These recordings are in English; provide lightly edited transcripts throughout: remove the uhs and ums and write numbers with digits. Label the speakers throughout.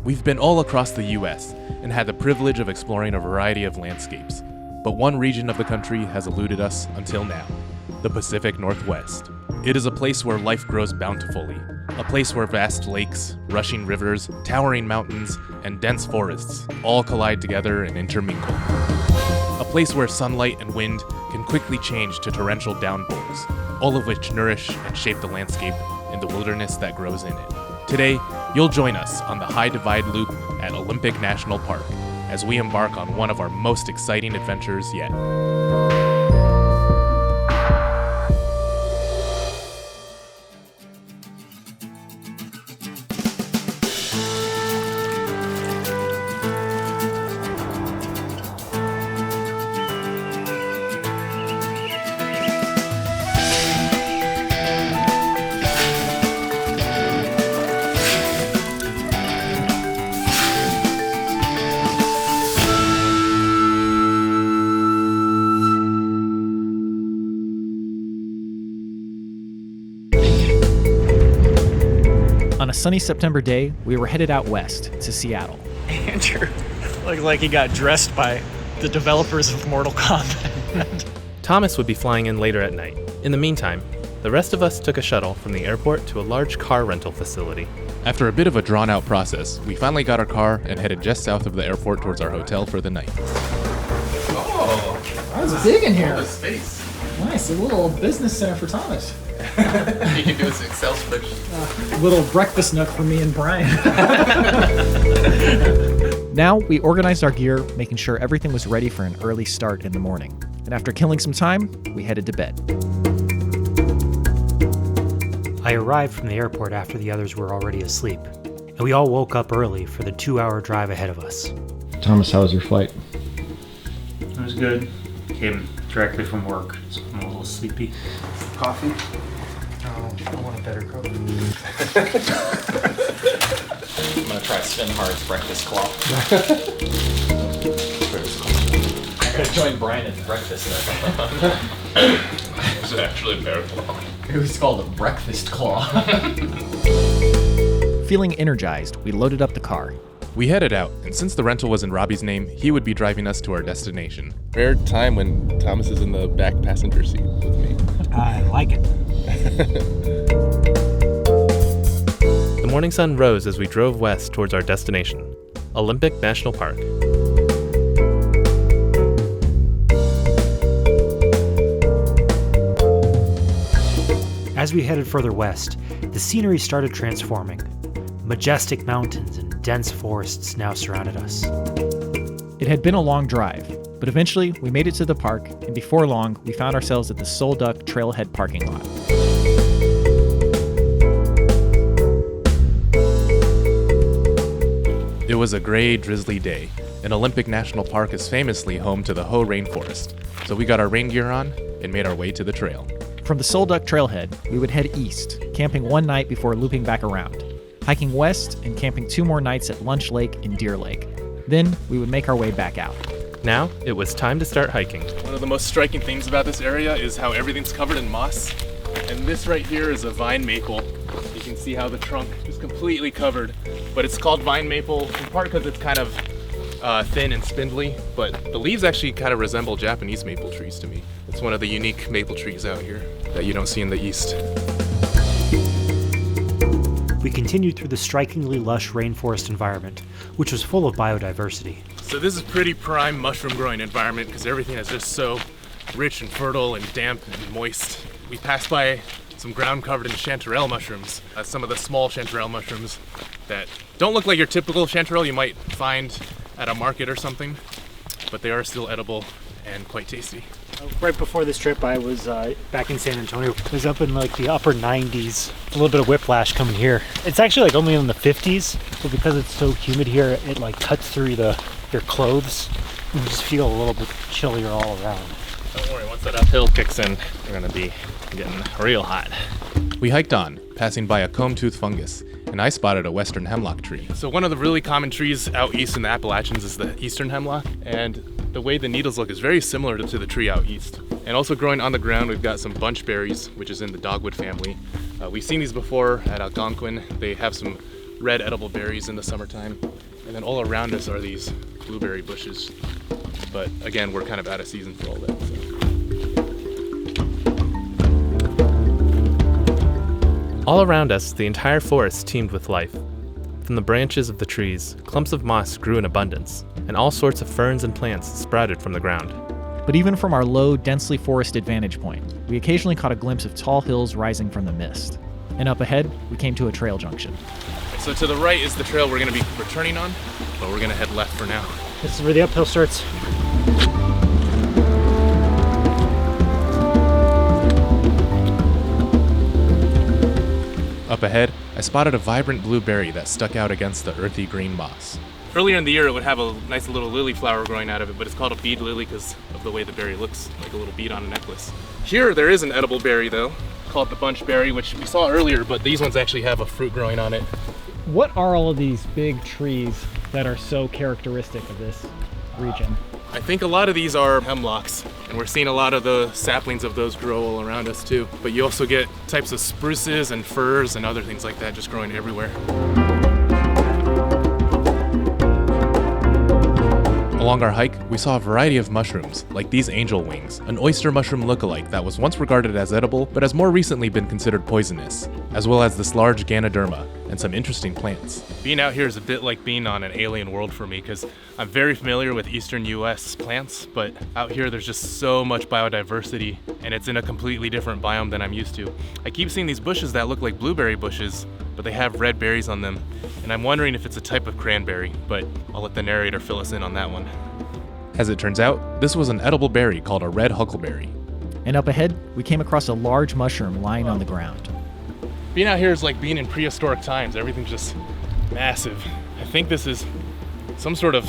Speaker 1: We've been all across the US and had the privilege of exploring a variety of landscapes, but one region of the country has eluded us until now, the Pacific Northwest. It is a place where life grows bountifully, a place where vast lakes, rushing rivers, towering mountains, and dense forests all collide together and intermingle. A place where sunlight and wind can quickly change to torrential downpours, all of which nourish and shape the landscape and the wilderness that grows in it. Today, you'll join us on the High Divide Loop at Olympic National Park as we embark on one of our most exciting adventures yet.
Speaker 2: On a sunny September day, we were headed out west to Seattle.
Speaker 3: Andrew looked like he got dressed by the developers of Mortal Kombat.
Speaker 4: Thomas would be flying in later at night. In the meantime, the rest of us took a shuttle from the airport to a large car rental facility.
Speaker 1: After a bit of a drawn-out process, we finally got our car and headed just south of the airport towards our hotel for the night.
Speaker 5: Oh, that's big in here.
Speaker 1: All this space.
Speaker 5: Nice, a little business center for Thomas.
Speaker 1: You can do this Excel spreadsheet.
Speaker 5: Little breakfast nook for me and Bryan.
Speaker 2: Now, we organized our gear, making sure everything was ready for an early start in the morning. And after killing some time, we headed to bed.
Speaker 6: I arrived from the airport after the others were already asleep, and we all woke up early for the 2-hour drive ahead of us.
Speaker 7: Thomas, how was your flight?
Speaker 8: It was good. Came directly from work, so I'm a little sleepy.
Speaker 7: Coffee?
Speaker 8: Oh, I want a better cup.
Speaker 9: I'm gonna try Sven Hard's breakfast claw. I gotta join Bryan at breakfast.
Speaker 1: Is it actually a bear claw?
Speaker 9: It was called a breakfast claw.
Speaker 2: Feeling energized, we loaded up the car.
Speaker 1: We headed out, and since the rental was in Robby's name, he would be driving us to our destination. Rare time when Thomas is in the back passenger seat with me.
Speaker 6: I like it.
Speaker 4: The morning sun rose as we drove west towards our destination, Olympic National Park.
Speaker 6: As we headed further west, the scenery started transforming. Majestic mountains and dense forests now surrounded us.
Speaker 2: It had been a long drive, but eventually we made it to the park, and before long, we found ourselves at the Duc Trailhead parking lot.
Speaker 1: It was a gray, drizzly day, and Olympic National Park is famously home to the Hoh Rainforest, so we got our rain gear on and made our way to the trail.
Speaker 2: From the Duc Trailhead, we would head east, camping one night before looping back around, hiking west and camping 2 more nights at Lunch Lake and Deer Lake. Then we would make our way back out.
Speaker 4: Now, it was time to start hiking.
Speaker 1: One of the most striking things about this area is how everything's covered in moss, and this right here is a vine maple. You can see how the trunk is completely covered, but it's called vine maple in part because it's kind of thin and spindly, but the leaves actually kind of resemble Japanese maple trees to me. It's one of the unique maple trees out here that you don't see in the east.
Speaker 6: We continued through the strikingly lush rainforest environment, which was full of biodiversity.
Speaker 1: So this is pretty prime mushroom growing environment because everything is just so rich and fertile and damp and moist. We passed by some ground covered in chanterelle mushrooms, some of the small chanterelle mushrooms that don't look like your typical chanterelle you might find at a market or something, but they are still edible and quite tasty.
Speaker 3: Right before this trip, I was back in San Antonio. It was up in like the upper 90s. A little bit of whiplash coming here. It's actually like only in the 50s, but because it's so humid here, it like cuts through your clothes. You just feel a little bit chillier all around.
Speaker 4: Don't worry, once that uphill kicks in, we're gonna be getting real hot.
Speaker 1: We hiked on, passing by a comb-tooth fungus, and I spotted a western hemlock tree. So one of the really common trees out east in the Appalachians is the eastern hemlock, and the way the needles look is very similar to the tree out east. And also growing on the ground, we've got some bunchberries, which is in the dogwood family. We've seen these before at Algonquin. They have some red edible berries in the summertime. And then all around us are these blueberry bushes. But again, we're kind of out of season for all that. So.
Speaker 4: All around us, the entire forest teemed with life. From the branches of the trees, clumps of moss grew in abundance, and all sorts of ferns and plants sprouted from the ground.
Speaker 2: But even from our low, densely forested vantage point, we occasionally caught a glimpse of tall hills rising from the mist. And up ahead, we came to a trail junction.
Speaker 1: So to the right is the trail we're going to be returning on, but we're going to head left for now.
Speaker 3: This is where the uphill starts.
Speaker 1: Up ahead, I spotted a vibrant blueberry that stuck out against the earthy green moss. Earlier in the year, it would have a nice little lily flower growing out of it, but it's called a bead lily because of the way the berry looks, like a little bead on a necklace. Here, there is an edible berry, though, called the bunchberry, which we saw earlier, but these ones actually have a fruit growing on it.
Speaker 5: What are all of these big trees that are so characteristic of this region?
Speaker 1: I think a lot of these are hemlocks, and we're seeing a lot of the saplings of those grow all around us too. But you also get types of spruces and firs and other things like that just growing everywhere. Along our hike, we saw a variety of mushrooms, like these angel wings, an oyster mushroom lookalike that was once regarded as edible, but has more recently been considered poisonous, as well as this large Ganoderma, and some interesting plants. Being out here is a bit like being on an alien world for me, because I'm very familiar with eastern US plants, but out here there's just so much biodiversity, and it's in a completely different biome than I'm used to. I keep seeing these bushes that look like blueberry bushes, but they have red berries on them, and I'm wondering if it's a type of cranberry, but I'll let the narrator fill us in on that one. As it turns out, this was an edible berry called a red huckleberry.
Speaker 2: And up ahead, we came across a large mushroom lying on the ground.
Speaker 1: Being out here is like being in prehistoric times. Everything's just massive. I think this is some sort of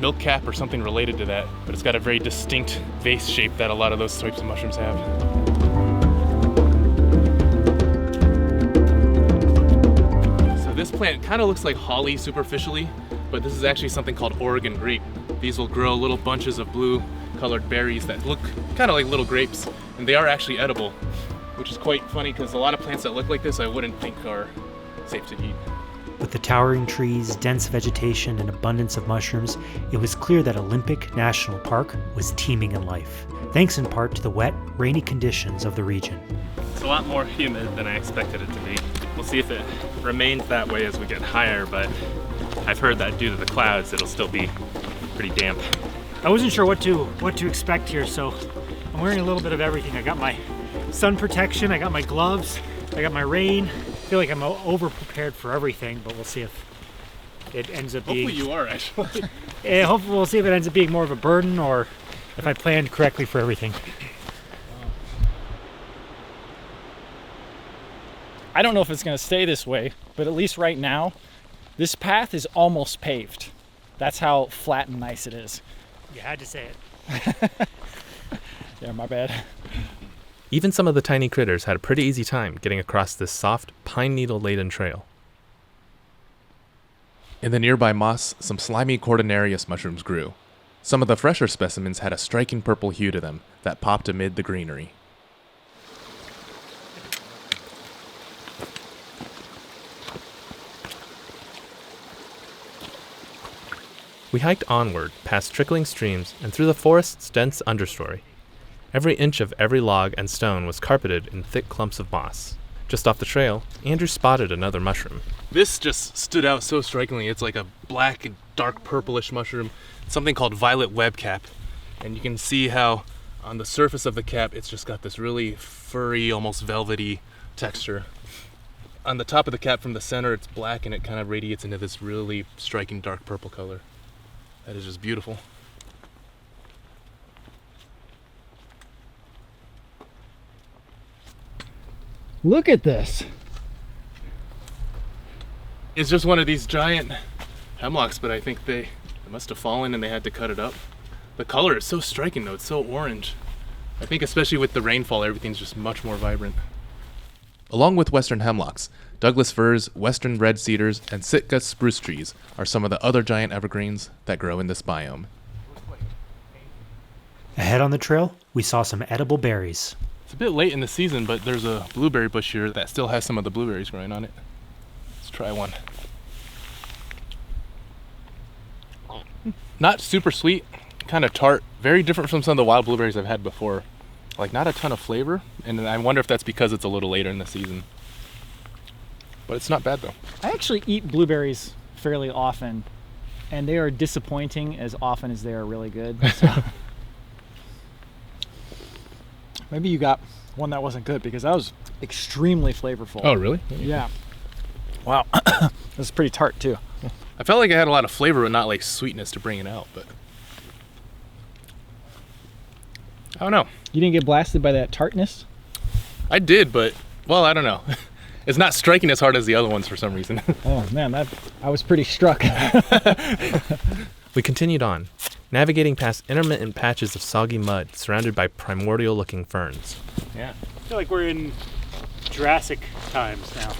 Speaker 1: milk cap or something related to that, but it's got a very distinct vase shape that a lot of those types of mushrooms have. This plant kind of looks like holly superficially, but this is actually something called Oregon grape. These will grow little bunches of blue colored berries that look kind of like little grapes, and they are actually edible, which is quite funny because a lot of plants that look like this I wouldn't think are safe to eat.
Speaker 6: With the towering trees, dense vegetation, and abundance of mushrooms, it was clear that Olympic National Park was teeming in life, thanks in part to the wet, rainy conditions of the region.
Speaker 4: It's a lot more humid than I expected it to be. We'll see if it remains that way as we get higher, but I've heard that due to the clouds, it'll still be pretty damp.
Speaker 3: I wasn't sure what to expect here, so I'm wearing a little bit of everything. I got my sun protection, I got my gloves, I got my rain. I feel like I'm over prepared for everything, but we'll see if it ends up being...
Speaker 1: Hopefully you are, actually.
Speaker 3: Hopefully we'll see if it ends up being more of a burden or if I planned correctly for everything.
Speaker 5: I don't know if it's going to stay this way, but at least right now, this path is almost paved. That's how flat and nice it is.
Speaker 3: You had to say it.
Speaker 5: Yeah, my bad.
Speaker 4: Even some of the tiny critters had a pretty easy time getting across this soft, pine needle-laden trail.
Speaker 1: In the nearby moss, some slimy cordonarius mushrooms grew. Some of the fresher specimens had a striking purple hue to them that popped amid the greenery.
Speaker 4: We hiked onward, past trickling streams, and through the forest's dense understory. Every inch of every log and stone was carpeted in thick clumps of moss. Just off the trail, Andrew spotted another mushroom.
Speaker 1: This just stood out so strikingly. It's like a black and dark purplish mushroom, something called violet web cap. And you can see how on the surface of the cap, it's just got this really furry, almost velvety texture. On the top of the cap from the center, it's black and it kind of radiates into this really striking dark purple color. That is just beautiful.
Speaker 5: Look at this.
Speaker 1: It's just one of these giant hemlocks, but I think they must have fallen and they had to cut it up. The color is so striking though, it's so orange. I think especially with the rainfall, everything's just much more vibrant. Along with western hemlocks, Douglas firs, western red cedars, and Sitka spruce trees are some of the other giant evergreens that grow in this biome.
Speaker 6: Ahead on the trail, we saw some edible berries.
Speaker 1: It's a bit late in the season, but there's a blueberry bush here that still has some of the blueberries growing on it. Let's try one. Not super sweet, kind of tart, very different from some of the wild blueberries I've had before. Like, not a ton of flavor, and I wonder if that's because it's a little later in the season. But it's not bad, though.
Speaker 5: I actually eat blueberries fairly often, and they are disappointing as often as they are really good. So. Maybe you got one that wasn't good, because that was extremely flavorful.
Speaker 1: Oh, really?
Speaker 5: Yeah. Wow. This is pretty tart, too.
Speaker 1: I felt like I had a lot of flavor, but not like sweetness to bring it out, but I don't know.
Speaker 5: You didn't get blasted by that tartness?
Speaker 1: I did, but, well, I don't know. It's not striking as hard as the other ones for some reason.
Speaker 5: Oh, man, I was pretty struck.
Speaker 4: We continued on, navigating past intermittent patches of soggy mud surrounded by primordial-looking ferns.
Speaker 3: Yeah. I feel like we're in Jurassic times now.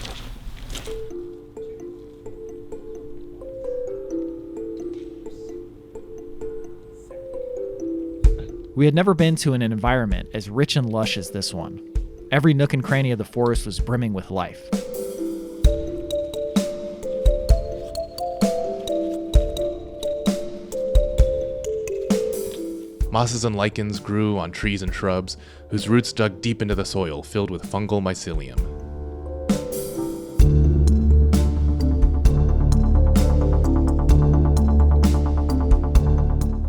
Speaker 2: We had never been to an environment as rich and lush as this one. Every nook and cranny of the forest was brimming with life.
Speaker 1: Mosses and lichens grew on trees and shrubs, whose roots dug deep into the soil, filled with fungal mycelium.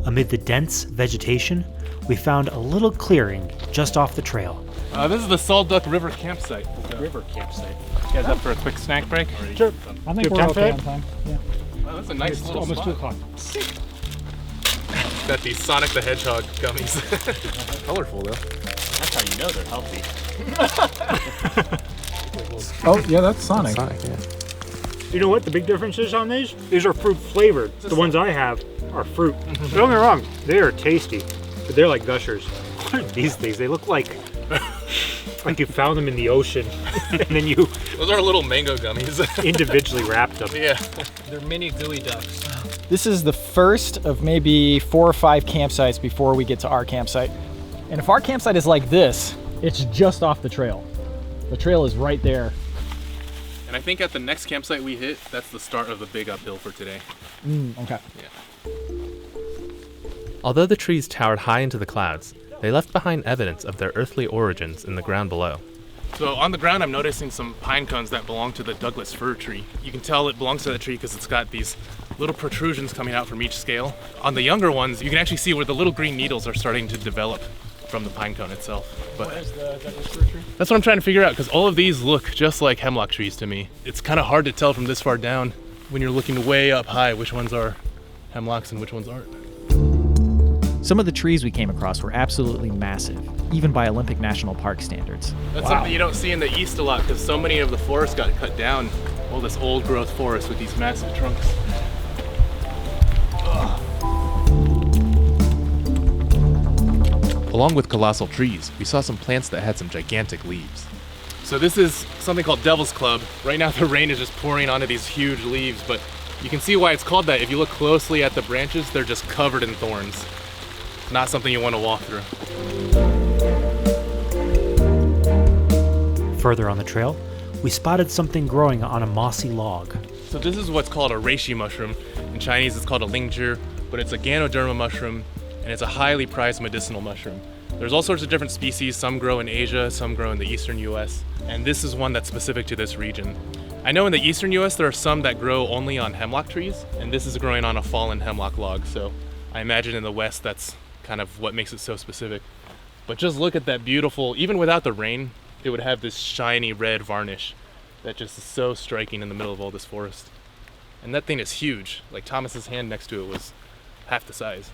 Speaker 6: Amid the dense vegetation, we found a little clearing just off the trail.
Speaker 1: This is the Duc River Campsite.
Speaker 3: River campsite.
Speaker 1: You guys up for a quick snack break?
Speaker 3: Sure.
Speaker 5: I think
Speaker 3: Good
Speaker 5: we're okay
Speaker 3: campsite?
Speaker 5: on time. Yeah.
Speaker 1: Oh, that's a nice
Speaker 3: It's
Speaker 1: little
Speaker 3: almost
Speaker 1: spot.
Speaker 3: 2 o'clock.
Speaker 1: Got these Sonic the Hedgehog gummies. Colorful, though.
Speaker 9: That's how you know they're healthy.
Speaker 5: Oh, yeah, that's Sonic.
Speaker 1: Sonic, yeah.
Speaker 3: You know what the big difference is on these? These are fruit flavored. The ones I have are fruit. Don't get me wrong, they are tasty, but they're like Gushers. What are these things? They look like you found them in the ocean and then you
Speaker 1: Those are little mango gummies.
Speaker 3: individually wrapped them.
Speaker 1: Yeah.
Speaker 9: They're mini gooey ducks.
Speaker 5: This is the first of maybe 4 or 5 campsites before we get to our campsite. And if our campsite is like this, it's just off the trail. The trail is right there.
Speaker 1: And I think at the next campsite we hit, that's the start of the big uphill for today.
Speaker 5: Okay.
Speaker 4: Although the trees towered high into the clouds, they left behind evidence of their earthly origins in the ground below.
Speaker 1: So on the ground, I'm noticing some pine cones that belong to the Douglas fir tree. You can tell it belongs to that tree because it's got these little protrusions coming out from each scale. On the younger ones, you can actually see where the little green needles are starting to develop from the pine cone itself. But
Speaker 5: Where's the Douglas fir tree?
Speaker 1: that's what I'm trying to figure out, because all of these look just like hemlock trees to me. It's kind of hard to tell from this far down when you're looking way up high which ones are hemlocks and which ones aren't.
Speaker 2: Some of the trees we came across were absolutely massive, even by Olympic National Park standards.
Speaker 1: That's something you don't see in the east a lot, because so many of the forests got cut down. All this old growth forest with these massive trunks. Along with colossal trees, we saw some plants that had some gigantic leaves. So this is something called Devil's Club. Right now the rain is just pouring onto these huge leaves, but you can see why it's called that. If you look closely at the branches, they're just covered in thorns. Not something you want to walk through.
Speaker 6: Further on the trail, we spotted something growing on a mossy log.
Speaker 1: So this is what's called a reishi mushroom. In Chinese it's called a Lingzhi, but it's a Ganoderma mushroom, and it's a highly prized medicinal mushroom. There's all sorts of different species. Some grow in Asia, some grow in the eastern US, and this is one that's specific to this region. I know in the eastern US there are some that grow only on hemlock trees, and this is growing on a fallen hemlock log, so I imagine in the west that's kind of what makes it so specific. But just look at that beautiful, even without the rain, it would have this shiny red varnish that just is so striking in the middle of all this forest. And that thing is huge. Like Thomas's hand next to it was half the size.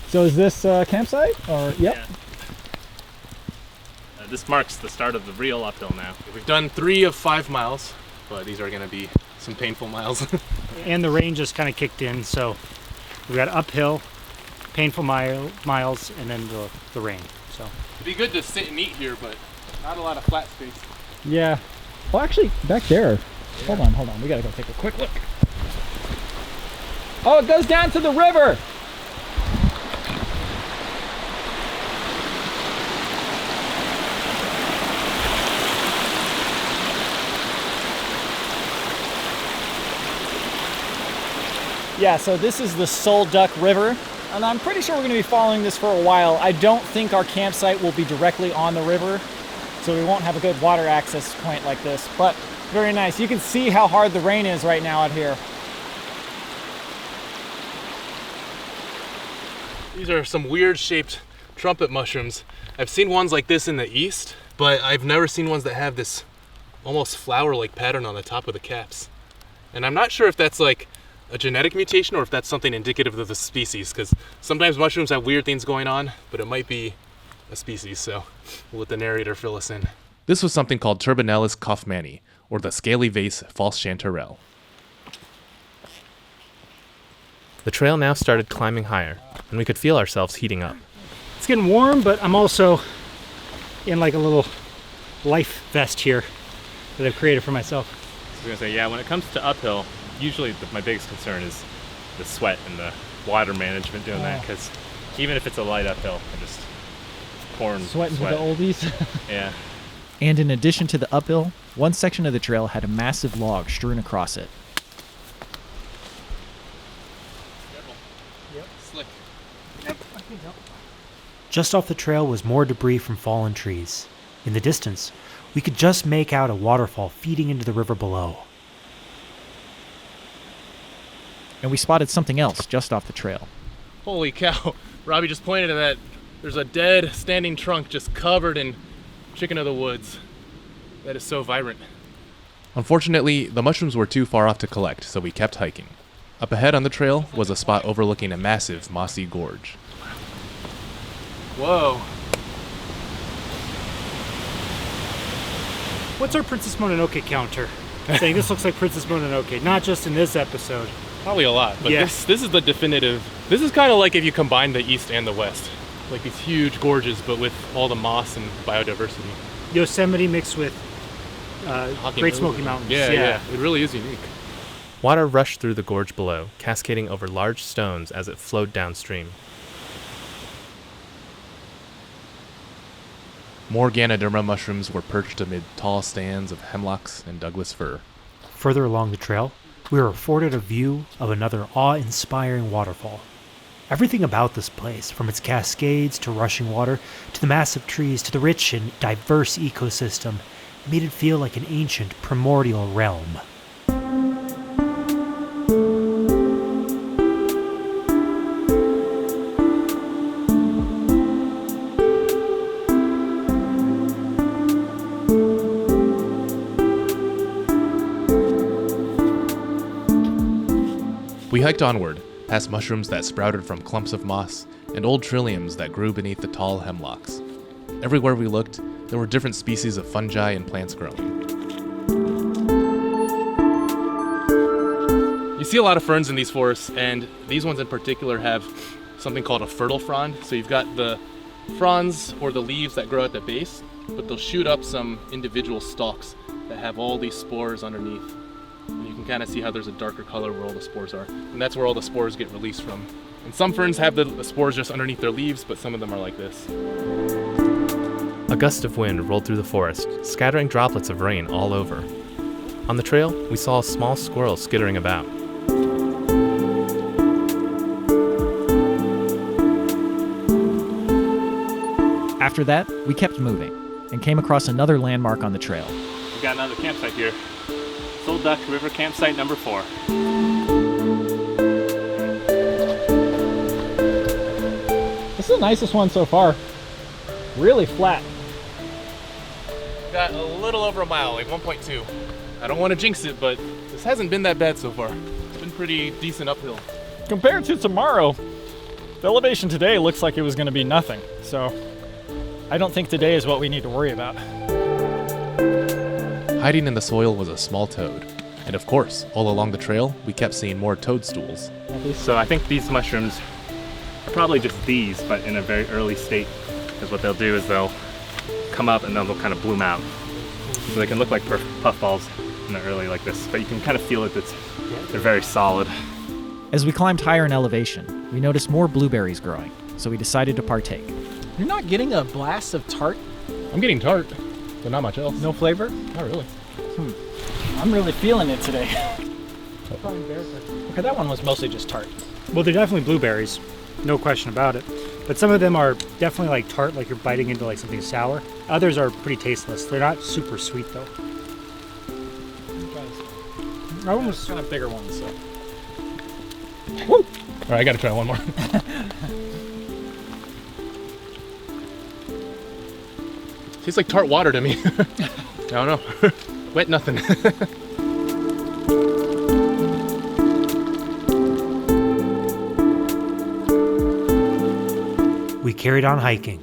Speaker 5: So is this campsite? Or yep.
Speaker 8: Yeah. This marks the start of the real uphill now.
Speaker 1: We've done 3 of 5 miles, but these are gonna be some painful miles.
Speaker 3: And the rain just kind of kicked in, so we got uphill, painful miles, and then the rain. So
Speaker 1: It'd be good to sit and eat here, but not a lot of flat space.
Speaker 5: Yeah. Well, actually, back there. Yeah. Hold on. We gotta go take a quick look. Oh, it goes down to the river. Yeah, so this is the Duc River, and I'm pretty sure we're going to be following this for a while. I don't think our campsite will be directly on the river, so we won't have a good water access point like this, but very nice. You can see how hard the rain is right now out here.
Speaker 1: These are some weird shaped trumpet mushrooms. I've seen ones like this in the east, but I've never seen ones that have this almost flower-like pattern on the top of the caps. And I'm not sure if that's like a genetic mutation or if that's something indicative of the species, because sometimes mushrooms have weird things going on, but it might be a species, so we'll let the narrator fill us in. This was something called Turbinellus kaufmanni, or the scaly vase false chanterelle.
Speaker 4: The trail now started climbing higher, and we could feel ourselves heating up.
Speaker 3: It's getting warm, but I'm also in like a little life vest here that I've created for myself.
Speaker 8: I was gonna say, yeah, when it comes to uphill, usually my biggest concern is the sweat and the water management doing that, because even if it's a light uphill, I'm just pouring
Speaker 5: Sweating to the oldies.
Speaker 8: Yeah.
Speaker 2: And in addition to the uphill, one section of the trail had a massive log strewn across it.
Speaker 1: Slick.
Speaker 6: Just off the trail was more debris from fallen trees. In the distance, we could just make out a waterfall feeding into the river below.
Speaker 2: And we spotted something else just off the trail.
Speaker 1: Holy cow. Robby just pointed at that. There's a dead standing trunk just covered in chicken of the woods. That is so vibrant. Unfortunately, the mushrooms were too far off to collect, so we kept hiking. Up ahead on the trail was a spot overlooking a massive mossy gorge. Whoa.
Speaker 3: What's our Princess Mononoke counter? Saying this looks like Princess Mononoke, not just in this episode.
Speaker 1: Probably a lot, but
Speaker 3: Yeah.
Speaker 1: this is the definitive. This is kind of like if you combine the east and the west. Like these huge gorges, but with all the moss and biodiversity.
Speaker 3: Yosemite mixed with Great Smoky Mountains.
Speaker 1: Yeah, it really is unique.
Speaker 4: Water rushed through the gorge below, cascading over large stones as it flowed downstream.
Speaker 1: More Ganoderma mushrooms were perched amid tall stands of hemlocks and Douglas fir.
Speaker 6: Further along the trail, we were afforded a view of another awe-inspiring waterfall. Everything about this place, from its cascades to rushing water, to the massive trees, to the rich and diverse ecosystem, made it feel like an ancient, primordial realm.
Speaker 1: We hiked onward, past mushrooms that sprouted from clumps of moss and old trilliums that grew beneath the tall hemlocks. Everywhere we looked, there were different species of fungi and plants growing. You see a lot of ferns in these forests, and these ones in particular have something called a fertile frond. So you've got the fronds or the leaves that grow at the base, but they'll shoot up some individual stalks that have all these spores underneath. And you can kind of see how there's a darker color where all the spores are. And that's where all the spores get released from. And some ferns have the spores just underneath their leaves, but some of them are like this.
Speaker 4: A gust of wind rolled through the forest, scattering droplets of rain all over. On the trail, we saw a small squirrel skittering about.
Speaker 2: After that, we kept moving and came across another landmark on the trail.
Speaker 8: We got another campsite here. Duc River Campsite number 4.
Speaker 5: This is the nicest one so far. Really flat.
Speaker 1: Got a little over a mile, like 1.2. I don't want to jinx it, but this hasn't been that bad so far. It's been pretty decent uphill.
Speaker 5: Compared to tomorrow, the elevation today looks like it was going to be nothing. So I don't think today is what we need to worry about.
Speaker 1: Hiding in the soil was a small toad. And of course, all along the trail, we kept seeing more toadstools.
Speaker 8: So I think these mushrooms are probably just these, but in a very early state. Because what they'll do is they'll come up and then they'll kind of bloom out. So they can look like puffballs in the early like this, but you can kind of feel it. They're very solid.
Speaker 2: As we climbed higher in elevation, we noticed more blueberries growing, so we decided to partake.
Speaker 5: You're not getting a blast of tart?
Speaker 1: I'm getting tart, but not much else.
Speaker 5: No flavor?
Speaker 1: Not really.
Speaker 5: I'm really feeling it today. Okay, that one was mostly just tart.
Speaker 3: Well, they're definitely blueberries, no question about it. But some of them are definitely like tart, like you're biting into like something sour. Others are pretty tasteless. They're not super sweet though.
Speaker 5: That one was kind of bigger ones, so.
Speaker 1: Woo! All right, I gotta try one more. Tastes like tart water to me. I don't know. Wet nothing.
Speaker 6: We carried on hiking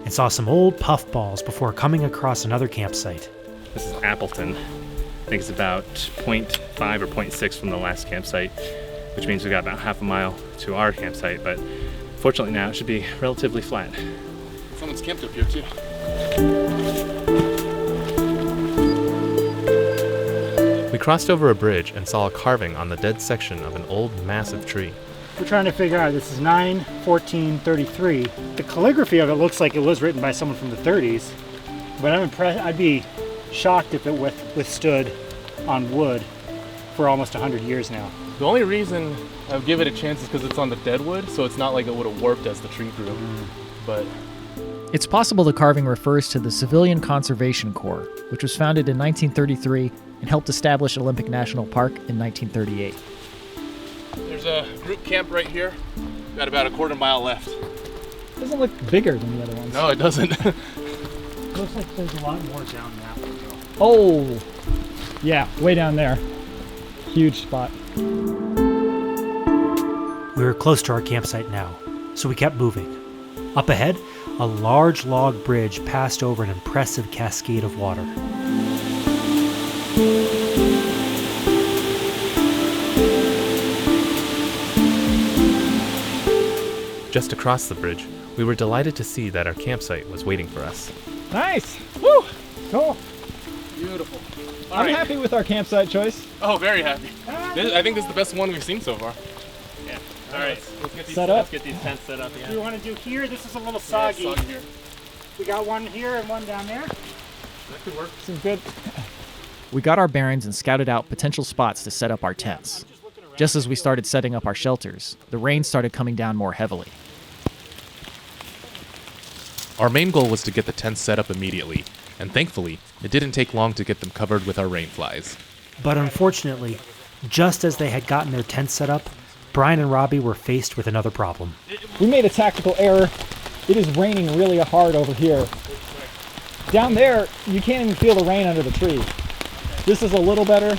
Speaker 6: and saw some old puffballs before coming across another campsite.
Speaker 8: This is Appleton. I think it's about 0.5 or 0.6 from the last campsite, which means we got about half a mile to our campsite, but fortunately now it should be relatively flat.
Speaker 1: Someone's camped up here too.
Speaker 4: We crossed over a bridge and saw a carving on the dead section of an old, massive tree.
Speaker 3: We're trying to figure out, this is 9/14/33. The calligraphy of it looks like it was written by someone from the 30s, but I'm impressed. I'd be shocked if it withstood on wood for almost 100 years now.
Speaker 1: The only reason I would give it a chance is because it's on the dead wood, so it's not like it would have warped as the tree grew. But
Speaker 2: It's possible the carving refers to the Civilian Conservation Corps, which was founded in 1933 and helped establish Olympic National Park in 1938.
Speaker 1: there's a group camp right here. Got about a quarter mile left.
Speaker 5: Doesn't look bigger than the other ones.
Speaker 1: No, it doesn't.
Speaker 3: Looks like there's a lot more down that way though.
Speaker 5: Oh! Yeah, way down there. Huge spot.
Speaker 6: We were close to our campsite now, so we kept moving. Up ahead, a large log bridge passed over an impressive cascade of water.
Speaker 4: Just across the bridge, we were delighted to see that our campsite was waiting for us.
Speaker 5: Nice! Woo! Cool.
Speaker 1: Beautiful.
Speaker 5: I'm happy with our campsite choice.
Speaker 1: Oh, very happy. I think this is the best one we've seen so far.
Speaker 8: Yeah. All right.
Speaker 1: Let's get these
Speaker 5: Set up.
Speaker 8: Let's get these tents set up.
Speaker 3: What
Speaker 8: Yeah.
Speaker 3: do you want to do here? This is a little soggy.
Speaker 1: soggy here.
Speaker 3: We got one here and one down there.
Speaker 1: That could work.
Speaker 5: Some good.
Speaker 2: We got our bearings and scouted out potential spots to set up our tents. Just as we started setting up our shelters, the rain started coming down more heavily.
Speaker 1: Our main goal was to get the tents set up immediately, and thankfully, it didn't take long to get them covered with our rain flies.
Speaker 6: But unfortunately, just as they had gotten their tents set up, Bryan and Robby were faced with another problem.
Speaker 5: We made a tactical error. It is raining really hard over here. Down there, you can't even feel the rain under the tree. This is a little better,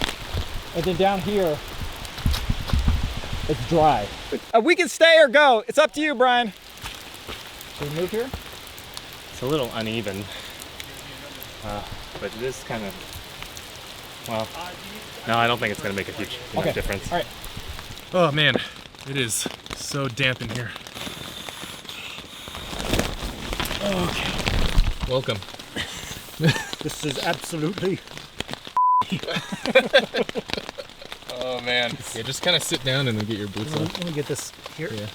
Speaker 5: and then down here, it's dry. We can stay or go. It's up to you, Bryan. Should we move here?
Speaker 8: It's a little uneven, but it is kind of. Well, no, I don't think it's going to make a huge enough difference.
Speaker 5: All right.
Speaker 1: Oh man, it is so damp in here. Okay. Welcome.
Speaker 3: This is absolutely.
Speaker 1: Oh man. Yeah, just kind of sit down and then get your boots on.
Speaker 3: Let me get this here.
Speaker 1: Yeah.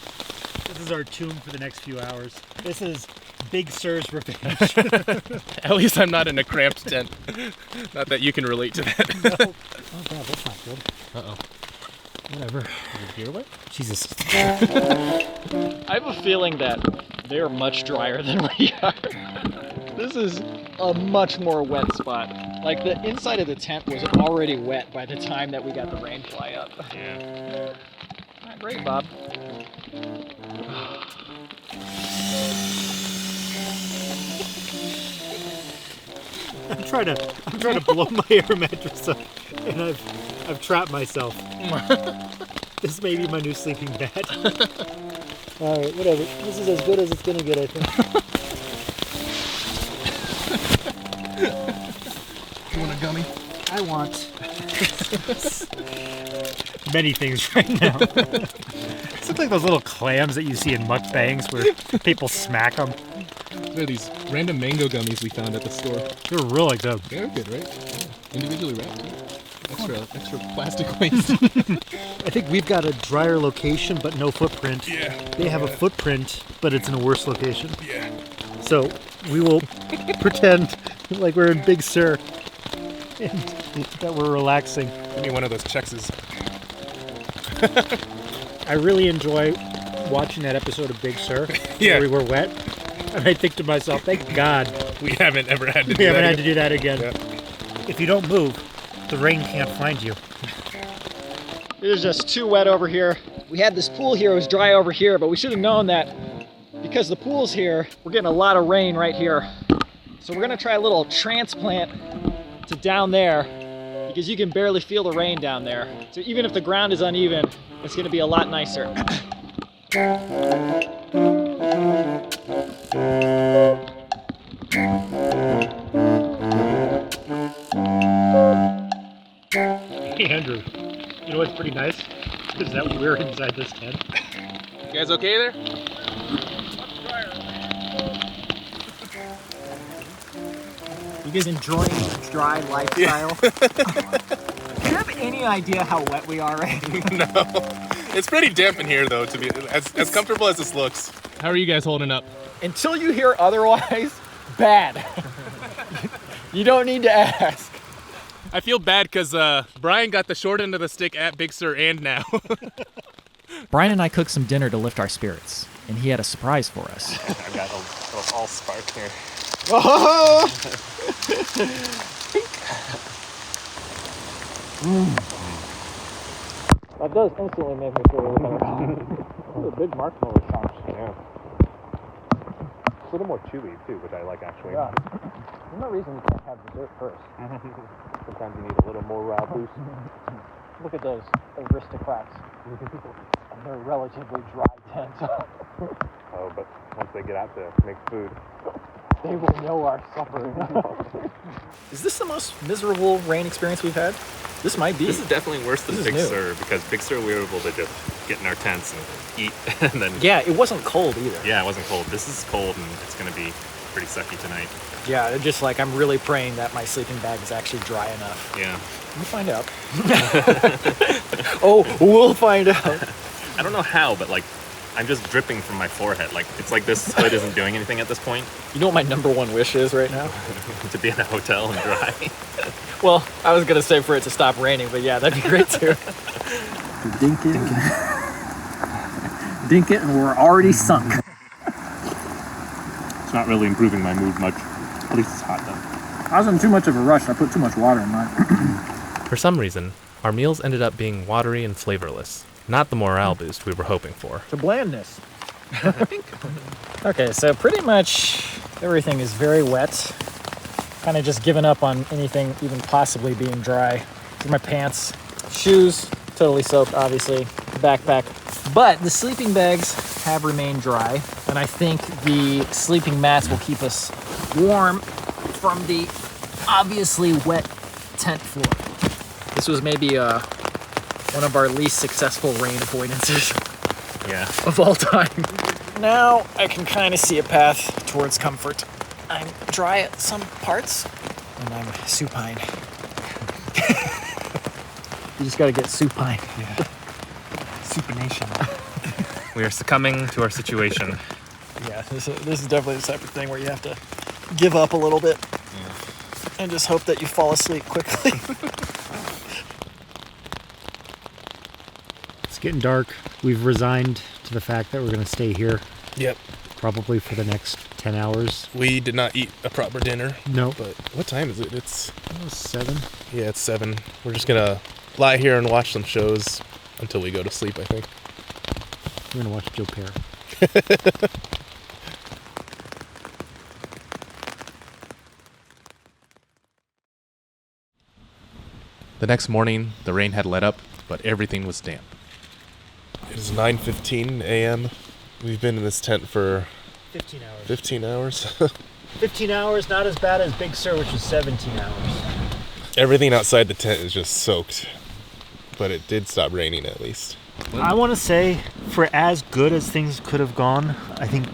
Speaker 3: This is our tomb for the next few hours. This is Big Sir's revenge.
Speaker 1: At least I'm not in a cramped tent. Not that you can relate to that.
Speaker 3: No. Oh god, that's not good.
Speaker 1: Uh-oh.
Speaker 3: Whatever. Jesus.
Speaker 5: I have a feeling that they're much drier than we are. This is a much more wet spot. Like the inside of the tent was already wet by the time that we got the rain fly up.
Speaker 8: Yeah.
Speaker 5: Not great, Bob.
Speaker 3: I'm trying to blow my air mattress up, and I've trapped myself. This may be my new sleeping bag. All right, whatever. This is as good as it's gonna get, I think.
Speaker 1: You want a gummy?
Speaker 3: I want many things right now. It's like those little clams that you see in mukbangs where people smack them.
Speaker 1: They're these random mango gummies we found at the store.
Speaker 3: They're really good.
Speaker 1: They're good, right? Yeah. Individually wrapped. Extra plastic waste.
Speaker 3: I think we've got a drier location but no footprint.
Speaker 1: Yeah.
Speaker 3: They have a footprint, but it's in a worse location.
Speaker 1: Yeah.
Speaker 3: So we will pretend like we're in Big Sur and that we're relaxing.
Speaker 1: Give me one of those Chex.
Speaker 3: I really enjoy watching that episode of Big Sur where we were wet. And I think to myself, thank God
Speaker 4: We haven't ever had to do
Speaker 3: we haven't
Speaker 4: that.
Speaker 3: had to do that again. If you don't move, the rain can't find you.
Speaker 5: It is just too wet over here. We had this pool here, it was dry over here, but we should have known that because the pool's here, we're getting a lot of rain right here. So we're gonna try a little transplant to down there because you can barely feel the rain down there. So even if the ground is uneven, it's gonna be a lot nicer.
Speaker 3: Hey Andrew, you know what's pretty nice? Is that we're inside this tent.
Speaker 4: You guys okay there?
Speaker 5: You guys enjoying the dry lifestyle? Do you have any idea how wet we are right now?
Speaker 4: No. It's pretty damp in here, though, to be as comfortable as this looks. How are you guys holding up?
Speaker 5: Until you hear otherwise, bad. You don't need to ask.
Speaker 4: I feel bad because Bryan got the short end of the stick at Big Sur and now.
Speaker 2: Bryan and I cooked some dinner to lift our spirits, and he had a surprise for us.
Speaker 8: I've got a all spark here.
Speaker 5: Oh! That does instantly make me feel a little better. Those are big marshmallow chunks.
Speaker 8: Yeah. It's a little more chewy too, which I like actually.
Speaker 5: Yeah. There's no reason you can't have dessert first.
Speaker 8: Sometimes you need a little more boost.
Speaker 5: Look at those aristocrats. And they're relatively dry tent.
Speaker 8: Oh, but once they get out to make food.
Speaker 5: They will know our suffering. Is this the most miserable rain experience we've had? This might be.
Speaker 8: This is definitely worse than
Speaker 5: This is
Speaker 8: Big
Speaker 5: new.
Speaker 8: Sur because Big Sur we were able to just get in our tents and eat and then
Speaker 5: Yeah, it wasn't cold either.
Speaker 8: yeah, it wasn't cold. This is cold and it's gonna be pretty sucky tonight.
Speaker 5: Yeah, they're just like, I'm really praying that my sleeping bag is actually dry enough.
Speaker 8: Yeah.
Speaker 5: We'll find out. Oh, we'll find out.
Speaker 8: I don't know how, but like I'm just dripping from my forehead. Like it's like this hood isn't doing anything at this point.
Speaker 5: You know what my number one wish is right now?
Speaker 8: To be in a hotel and dry.
Speaker 5: Well, I was gonna say for it to stop raining, but yeah, that'd be great too.
Speaker 10: Dink it. Dink it, and we're already sunk.
Speaker 8: It's not really improving my mood much. At least it's hot though.
Speaker 10: I was in too much of a rush. I put too much water in mine.
Speaker 4: For some reason, our meals ended up being watery and flavorless. Not the morale boost we were hoping for.
Speaker 5: To blandness. Okay, so pretty much everything is very wet. Kind of just given up on anything even possibly being dry. These are my pants, shoes, totally soaked, obviously, backpack. But the sleeping bags have remained dry, and I think the sleeping mats will keep us warm from the obviously wet tent floor. This was maybe one of our least successful rain avoidances
Speaker 8: Yeah.
Speaker 5: of all time. Now I can kind of see a path towards comfort. I'm dry at some parts, and I'm supine. You just gotta get supine.
Speaker 8: Yeah.
Speaker 5: Supination.
Speaker 8: We are succumbing to our situation.
Speaker 5: Yeah, this is definitely the type of thing where you have to give up a little bit and just hope that you fall asleep quickly.
Speaker 3: It's getting dark. We've resigned to the fact that we're going to stay here
Speaker 4: Yep.
Speaker 3: probably for the next 10 hours.
Speaker 4: We did not eat a proper dinner.
Speaker 3: No.
Speaker 4: But what time is it? It's
Speaker 3: 7.
Speaker 4: yeah, it's 7. We're just gonna lie here and watch some shows until we go to sleep, I think.
Speaker 3: We're going to watch Joe Perry.
Speaker 1: The next morning, the rain had let up, but everything was damp.
Speaker 4: It is 9:15 a.m. We've been in this tent for
Speaker 3: 15 hours.
Speaker 4: 15 hours.
Speaker 3: 15 hours, not as bad as Big Sur, which was 17 hours.
Speaker 4: Everything outside the tent is just soaked, but it did stop raining at least.
Speaker 3: I want to say, for as good as things could have gone, I think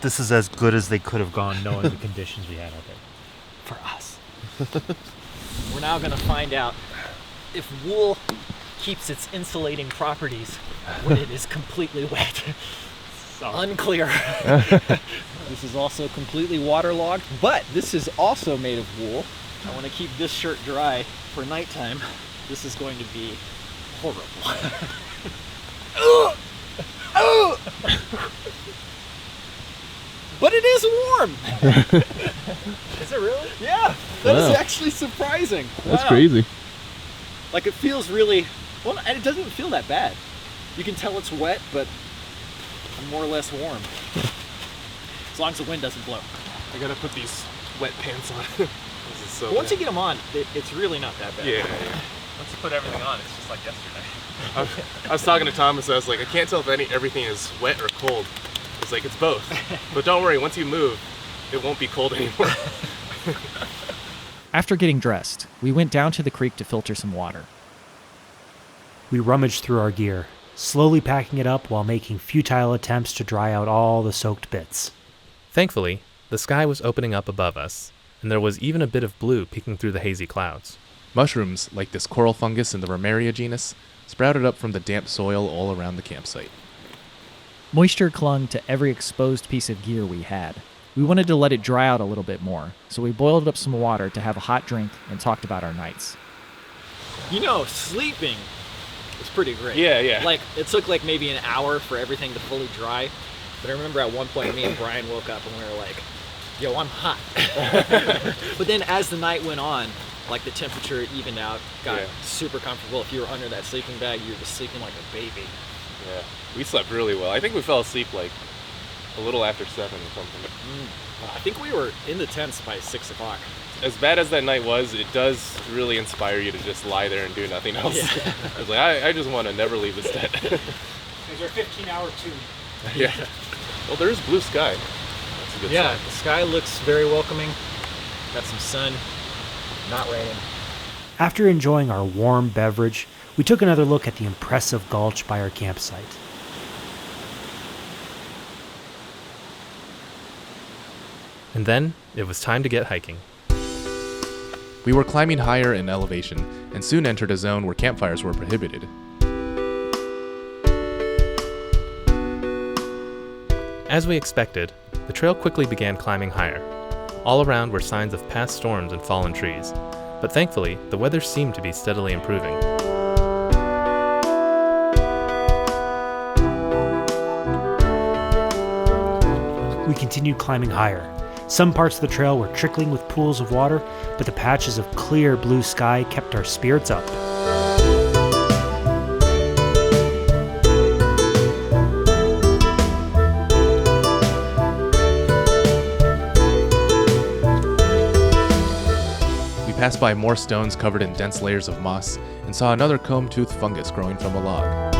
Speaker 3: this is as good as they could have gone knowing the conditions we had out there. For us.
Speaker 5: We're now gonna find out if wool keeps its insulating properties when it is completely wet. Unclear. This is also completely waterlogged, but this is also made of wool. I want to keep this shirt dry for nighttime. This is going to be horrible. But it is warm.
Speaker 9: Is it really?
Speaker 5: Yeah, that is
Speaker 9: Wow.
Speaker 5: actually surprising.
Speaker 9: That's
Speaker 5: Wow.
Speaker 9: crazy.
Speaker 5: Like it feels really, well, and it doesn't even feel that bad. You can tell it's wet, but I'm more or less warm. As long as the wind doesn't blow.
Speaker 1: I gotta put these wet pants on. This is so
Speaker 5: But once
Speaker 1: bad.
Speaker 5: you get them on, it's really not that bad.
Speaker 1: Yeah.
Speaker 9: Once you put everything on, it's just like yesterday.
Speaker 1: I was talking to Thomas, I was like, I can't tell if everything is wet or cold. It's like, it's both. But don't worry, once you move, it won't be cold anymore.
Speaker 2: After getting dressed, we went down to the creek to filter some water.
Speaker 6: We rummaged through our gear, slowly packing it up while making futile attempts to dry out all the soaked bits.
Speaker 4: Thankfully, the sky was opening up above us, and there was even a bit of blue peeking through the hazy clouds.
Speaker 1: Mushrooms, like this coral fungus in the Romeria genus, sprouted up from the damp soil all around the campsite.
Speaker 2: Moisture clung to every exposed piece of gear we had. We wanted to let it dry out a little bit more, so we boiled up some water to have a hot drink and talked about our nights.
Speaker 5: You know, sleeping was pretty great.
Speaker 1: Yeah.
Speaker 5: Like, it took like maybe an hour for everything to fully dry. But I remember at one point me and Bryan woke up and we were like, yo, I'm hot. But then as the night went on, like the temperature evened out, got super comfortable. If you were under that sleeping bag, you were just sleeping like a baby.
Speaker 1: Yeah, we slept really well. I think we fell asleep like a little after 7 or something.
Speaker 5: I think we were in the tents by 6 o'clock.
Speaker 1: As bad as that night was, it does really inspire you to just lie there and do nothing else.
Speaker 5: Yeah.
Speaker 1: I was like, I just want to never leave this tent.
Speaker 3: There's our 15-hour tune.
Speaker 1: Yeah. Well, there is blue sky. That's a good
Speaker 5: Yeah,
Speaker 1: sign.
Speaker 5: the sky looks very welcoming. Got some sun, not raining.
Speaker 6: After enjoying our warm beverage, we took another look at the impressive gulch by our campsite.
Speaker 4: And then, it was time to get hiking.
Speaker 1: We were climbing higher in elevation and soon entered a zone where campfires were prohibited.
Speaker 4: As we expected, the trail quickly began climbing higher. All around were signs of past storms and fallen trees, but thankfully, the weather seemed to be steadily improving.
Speaker 6: We continued climbing higher. Some parts of the trail were trickling with pools of water, but the patches of clear blue sky kept our spirits up.
Speaker 1: We passed by more stones covered in dense layers of moss and saw another comb-toothed fungus growing from a log.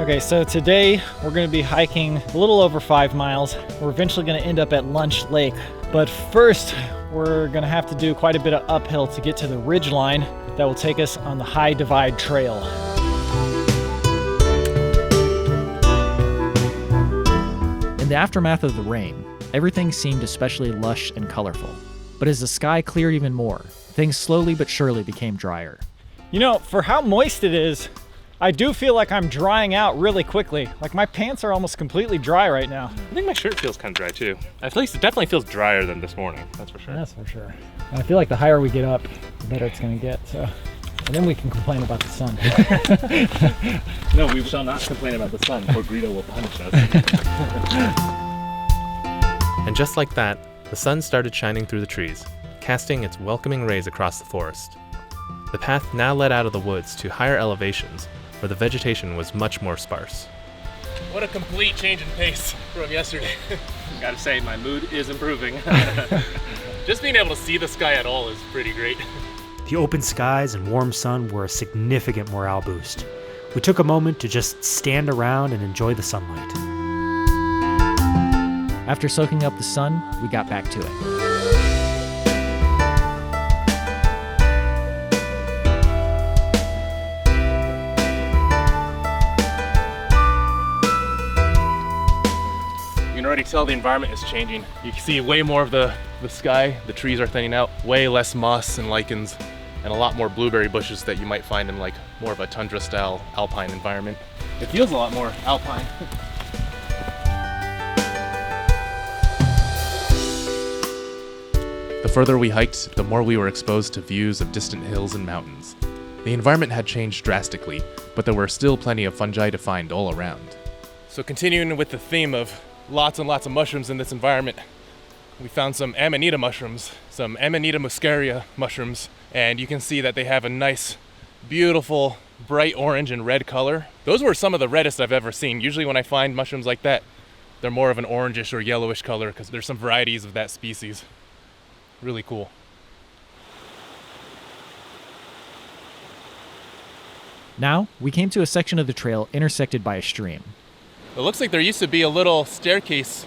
Speaker 5: Okay, so today we're going to be hiking a little over 5 miles. We're eventually going to end up at Lunch Lake. But first, we're going to have to do quite a bit of uphill to get to the ridge line that will take us on the High Divide Trail.
Speaker 2: In the aftermath of the rain, everything seemed especially lush and colorful. But as the sky cleared even more, things slowly but surely became drier.
Speaker 5: You know, for how moist it is, I do feel like I'm drying out really quickly. Like my pants are almost completely dry right now.
Speaker 8: I think my shirt feels kind of dry too. At least it definitely feels drier than this morning, that's for sure.
Speaker 5: That's for sure. And I feel like the higher we get up, the better it's going to get. So, and then we can complain about the sun.
Speaker 8: No, we shall not complain about the sun, or Greedo will punish us.
Speaker 4: And just like that, the sun started shining through the trees, casting its welcoming rays across the forest. The path now led out of the woods to higher elevations, where the vegetation was much more sparse.
Speaker 1: What a complete change in pace from yesterday.
Speaker 8: Gotta say, my mood is improving.
Speaker 1: Just being able to see the sky at all is pretty great.
Speaker 6: The open skies and warm sun were a significant morale boost. We took a moment to just stand around and enjoy the sunlight.
Speaker 2: After soaking up the sun, we got back to it.
Speaker 1: You can already tell the environment is changing. You can see way more of the sky, the trees are thinning out, way less moss and lichens, and a lot more blueberry bushes that you might find in like more of a tundra style alpine environment. It feels a lot more alpine. The further we hiked, the more we were exposed to views of distant hills and mountains. The environment had changed drastically, but there were still plenty of fungi to find all around. So continuing with the theme of lots and lots of mushrooms in this environment, we found some Amanita mushrooms, some Amanita muscaria mushrooms, and you can see that they have a nice, beautiful, bright orange and red color. Those were some of the reddest I've ever seen. Usually when I find mushrooms like that, they're more of an orangish or yellowish color because there's some varieties of that species. Really cool.
Speaker 2: Now, we came to a section of the trail intersected by a stream.
Speaker 1: It looks like there used to be a little staircase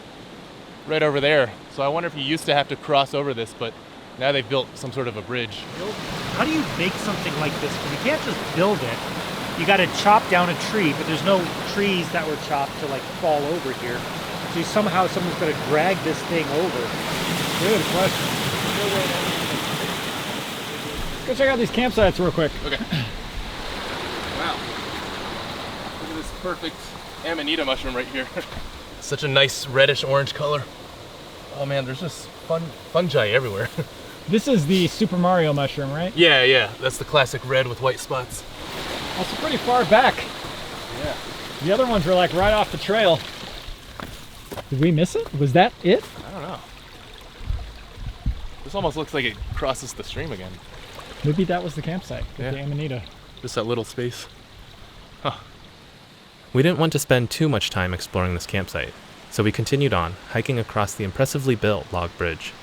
Speaker 1: right over there. So I wonder if you used to have to cross over this, but now they've built some sort of a bridge.
Speaker 6: How do you make something like this? Because you can't just build it. You got to chop down a tree, but there's no trees that were chopped to like fall over here. So somehow someone's going to drag this thing over.
Speaker 5: Good question. Let's go check out these campsites real quick.
Speaker 1: Okay. Wow. Look at this perfect Amanita mushroom right here. Such a nice reddish orange color. Oh man, there's just fungi everywhere.
Speaker 5: This is the Super Mario mushroom, right?
Speaker 1: Yeah, that's the classic red with white spots.
Speaker 5: Also pretty far back.
Speaker 1: Yeah.
Speaker 5: The other ones were like right off the trail. Did we miss it? Was that it?
Speaker 1: I don't know. This almost looks like it crosses the stream again.
Speaker 5: Maybe that was the campsite with
Speaker 1: Yeah.
Speaker 5: the Amanita.
Speaker 1: Just that little space. Huh.
Speaker 4: We didn't want to spend too much time exploring this campsite, so we continued on, hiking across the impressively built log bridge.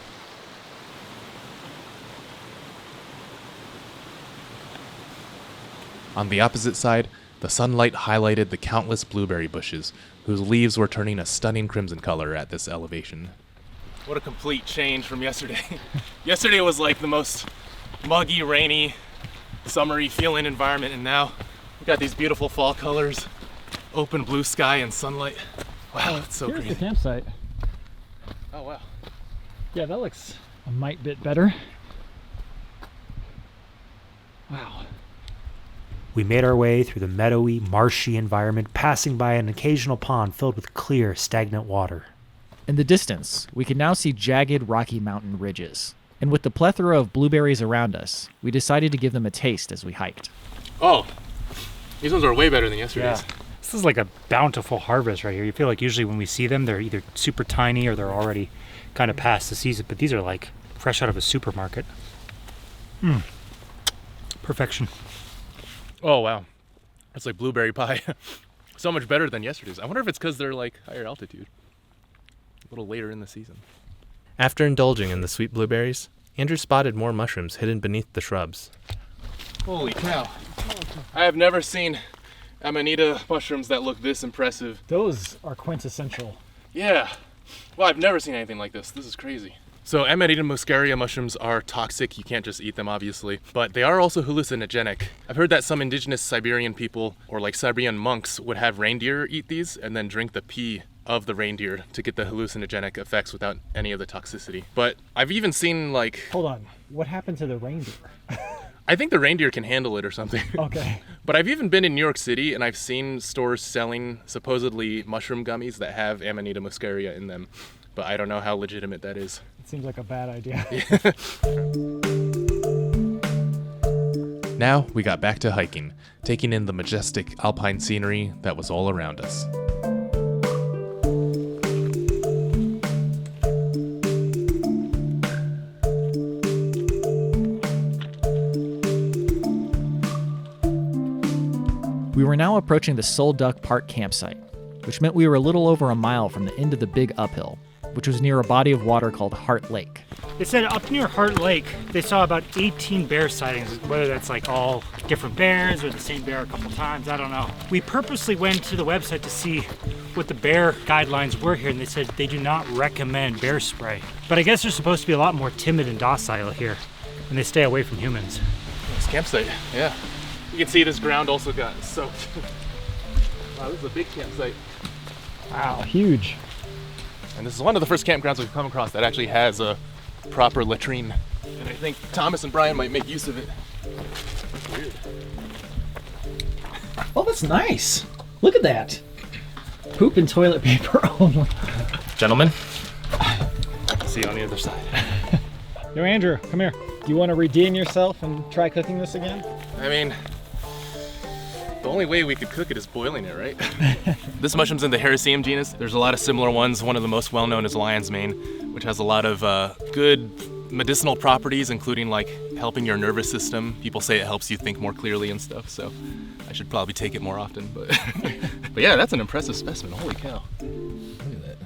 Speaker 1: On the opposite side, the sunlight highlighted the countless blueberry bushes, whose leaves were turning a stunning crimson color at this elevation. What a complete change from yesterday. Yesterday was like the most muggy, rainy, summery feeling environment, and now we've got these beautiful fall colors, open blue sky and sunlight. Wow, it's so
Speaker 5: Here's
Speaker 1: crazy.
Speaker 5: the campsite.
Speaker 1: Oh wow.
Speaker 5: Yeah, that looks a mite bit better. Wow.
Speaker 6: We made our way through the meadowy, marshy environment, passing by an occasional pond filled with clear, stagnant water.
Speaker 2: In the distance, we could now see jagged Rocky Mountain ridges. And with the plethora of blueberries around us, we decided to give them a taste as we hiked.
Speaker 1: Oh, these ones are way better than yesterday's.
Speaker 6: This is like a bountiful harvest right here. You feel like usually when we see them, they're either super tiny or they're already kind of past the season, but these are like fresh out of a supermarket. Perfection.
Speaker 1: Oh wow, it's like blueberry pie. So much better than yesterday's. I wonder if it's because they're like higher altitude, a little later in the season.
Speaker 4: After indulging in the sweet blueberries, Andrew spotted more mushrooms hidden beneath the shrubs.
Speaker 1: Holy cow. I have never seen Amanita mushrooms that look this impressive.
Speaker 5: Those are quintessential.
Speaker 1: Yeah. Well, I've never seen anything like this. This is crazy. So Amanita muscaria mushrooms are toxic. You can't just eat them, obviously. But they are also hallucinogenic. I've heard that some indigenous Siberian people, or like Siberian monks, would have reindeer eat these and then drink the pee of the reindeer to get the hallucinogenic effects without any of the toxicity. But I've even seen like...
Speaker 5: Hold on. What happened to the reindeer?
Speaker 1: I think the reindeer can handle it or something.
Speaker 5: Okay.
Speaker 1: But I've even been in New York City and I've seen stores selling supposedly mushroom gummies that have Amanita muscaria in them. But I don't know how legitimate that is.
Speaker 5: It seems like a bad idea.
Speaker 1: Now we got back to hiking, taking in the majestic alpine scenery that was all around us.
Speaker 2: We were now approaching the Sol Duc Park campsite, which meant we were a little over a mile from the end of the big uphill, which was near a body of water called Heart Lake.
Speaker 6: They said up near Heart Lake, they saw about 18 bear sightings, whether that's like all different bears or the same bear a couple times, I don't know. We purposely went to the website to see what the bear guidelines were here, and they said they do not recommend bear spray. But I guess they're supposed to be a lot more timid and docile here, and they stay away from humans.
Speaker 1: This campsite, yeah. You can see this ground also got soaked. Wow, this is a big campsite.
Speaker 5: Wow, huge.
Speaker 1: And this is one of the first campgrounds we've come across that actually has a proper latrine. And I think Thomas and Bryan might make use of it. Weird.
Speaker 5: Oh, that's nice. Look at that. Poop and toilet paper only.
Speaker 8: Gentlemen, see you on the other side.
Speaker 5: Yo, Andrew, come here. Do you want to redeem yourself and try cooking this again?
Speaker 1: I mean, the only way we could cook it is boiling it, right? This mushroom's in the Hericium genus. There's a lot of similar ones. One of the most well-known is lion's mane, which has a lot of good medicinal properties, including like helping your nervous system. People say it helps you think more clearly and stuff, so I should probably take it more often, but but yeah, that's an impressive specimen. Holy cow. Look at that.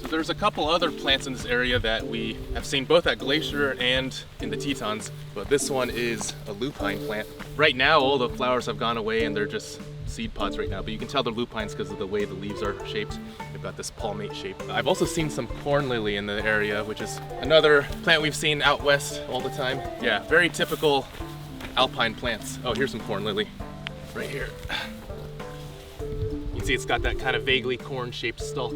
Speaker 1: So there's a couple other plants in this area that we have seen both at Glacier and in the Tetons, but this one is a lupine plant. Right now, all the flowers have gone away and they're just seed pods right now, but you can tell they're lupines because of the way the leaves are shaped. They've got this palmate shape. I've also seen some corn lily in the area, which is another plant we've seen out west all the time. Yeah, very typical alpine plants. Oh, here's some corn lily right here. You can see it's got that kind of vaguely corn-shaped stalk.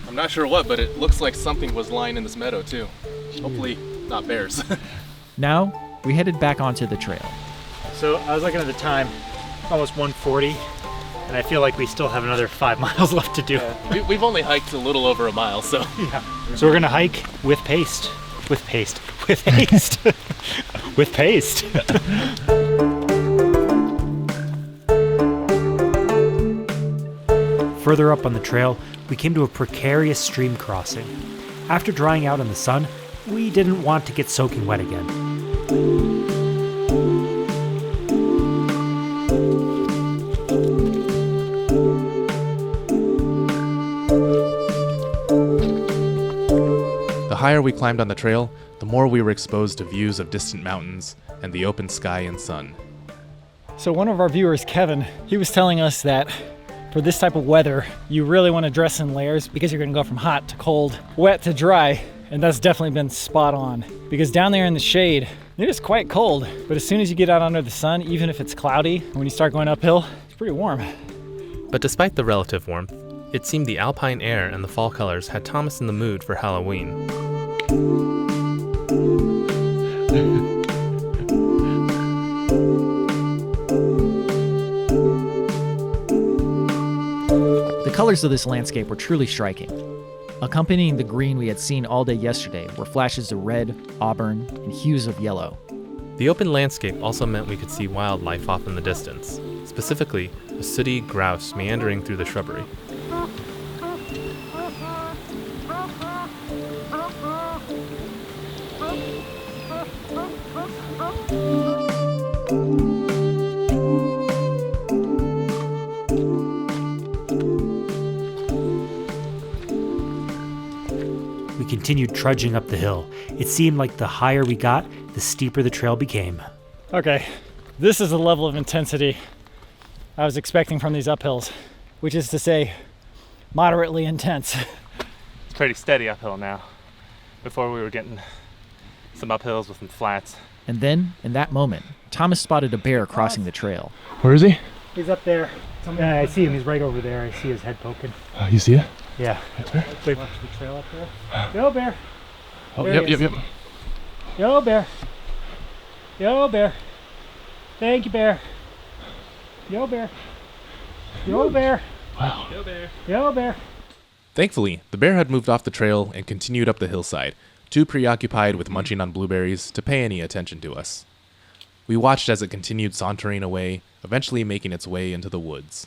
Speaker 1: I'm not sure what, but it looks like something was lying in this meadow too. Hopefully not bears.
Speaker 2: Now, we headed back onto the trail.
Speaker 3: So I was looking at the time, almost 1:40, and I feel like we still have another 5 miles left to do.
Speaker 1: We've only hiked a little over a mile, so.
Speaker 3: Yeah. So we're gonna hike with paste. With paste. With haste. With paste. Further up on the trail, we came to a precarious stream crossing. After drying out in the sun, we didn't want to get soaking wet again.
Speaker 1: The higher we climbed on the trail, the more we were exposed to views of distant mountains and the open sky and sun.
Speaker 5: So one of our viewers, Kevin, he was telling us that for this type of weather, you really want to dress in layers because you're going to go from hot to cold, wet to dry, and that's definitely been spot on. Because down there in the shade, it is quite cold, but as soon as you get out under the sun, even if it's cloudy, when you start going uphill, it's pretty warm.
Speaker 4: But despite the relative warmth, it seemed the alpine air and the fall colors had Thomas in the mood for Halloween.
Speaker 2: The colors of this landscape were truly striking. Accompanying the green we had seen all day yesterday were flashes of red, auburn, and hues of yellow.
Speaker 4: The open landscape also meant we could see wildlife off in the distance, specifically a sooty grouse meandering through the shrubbery.
Speaker 6: We continued trudging up the hill. It seemed like the higher we got, the steeper the trail became.
Speaker 5: Okay, this is the level of intensity I was expecting from these uphills, which is to say, moderately intense.
Speaker 8: It's pretty steady uphill now. Before we were getting some uphills with some flats.
Speaker 2: And then, in that moment, Thomas spotted a bear crossing the trail.
Speaker 1: Where is he?
Speaker 3: He's up there. Yeah, I see him. He's right over there. I see his head poking.
Speaker 1: You see it?
Speaker 3: Yeah.
Speaker 1: Wait.
Speaker 3: Watch the trail up there. Yo, bear.
Speaker 1: Oh,
Speaker 3: There he
Speaker 1: yep.
Speaker 3: Yo, bear. Yo, bear. Thank you, bear. Yo, bear. Yo, bear.
Speaker 1: Wow.
Speaker 8: Yo, bear.
Speaker 3: Yo, bear.
Speaker 1: Thankfully, the bear had moved off the trail and continued up the hillside, too preoccupied with munching on blueberries to pay any attention to us. We watched as it continued sauntering away, eventually making its way into the woods.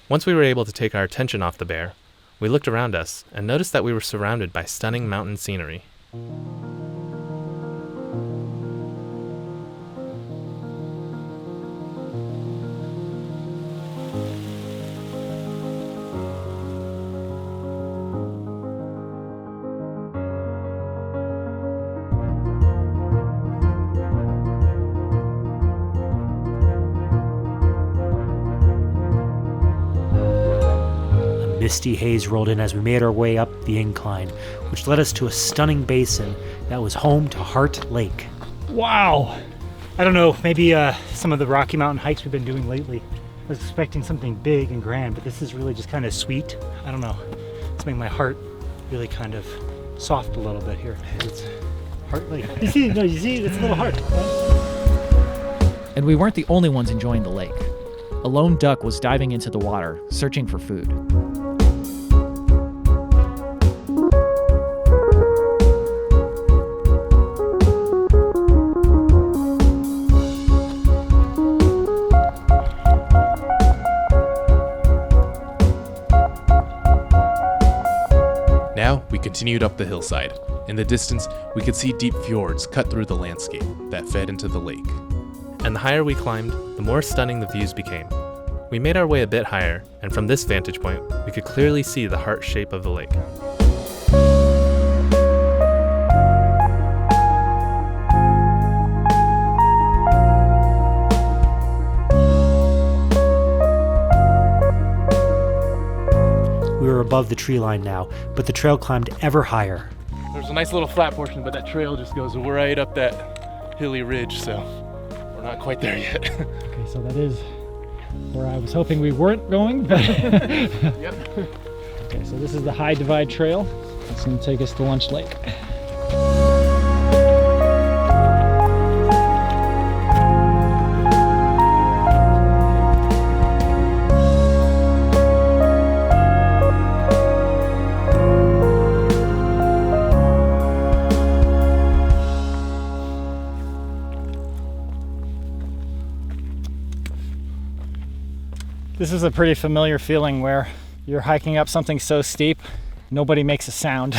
Speaker 4: Once we were able to take our attention off the bear, we looked around us and noticed that we were surrounded by stunning mountain scenery.
Speaker 6: Misty haze rolled in as we made our way up the incline, which led us to a stunning basin that was home to Heart Lake.
Speaker 3: Wow. I don't know, maybe some of the Rocky Mountain hikes we've been doing lately. I was expecting something big and grand, but this is really just kind of sweet. I don't know. It's making my heart really kind of soft a little bit here. It's Heart Lake. You see, it's a little heart.
Speaker 2: And we weren't the only ones enjoying the lake. A lone duck was diving into the water, searching for food.
Speaker 1: Now, we continued up the hillside. In the distance, we could see deep fjords cut through the landscape that fed into the lake.
Speaker 4: And the higher we climbed, the more stunning the views became. We made our way a bit higher, and from this vantage point, we could clearly see the heart shape of the lake.
Speaker 6: We were above the tree line now, but the trail climbed ever higher.
Speaker 1: There's a nice little flat portion, but that trail just goes right up that hilly ridge, so we're not quite there yet.
Speaker 3: Okay, so that is where I was hoping we weren't going, but
Speaker 1: Yep.
Speaker 3: okay, so this is the High Divide Trail. It's gonna take us to Lunch Lake.
Speaker 5: This is a pretty familiar feeling where you're hiking up something so steep, nobody makes a sound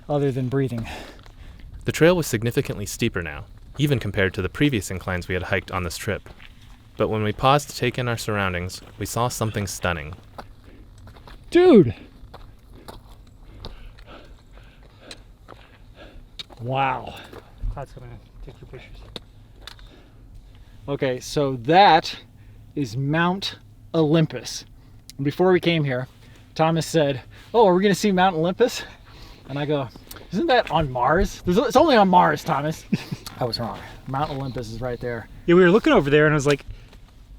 Speaker 5: other than breathing.
Speaker 4: The trail was significantly steeper now, even compared to the previous inclines we had hiked on this trip. But when we paused to take in our surroundings, we saw something stunning.
Speaker 3: Dude! Wow.
Speaker 6: Cloud's gonna take your pictures.
Speaker 5: Okay, so that is Mount Olympus. And before we came here, Thomas said, "Oh, are we going to see Mount Olympus?" And I go, "Isn't that on Mars?" It's only on Mars, Thomas. I was wrong. Mount Olympus is right there.
Speaker 6: Yeah, we were looking over there and I was like,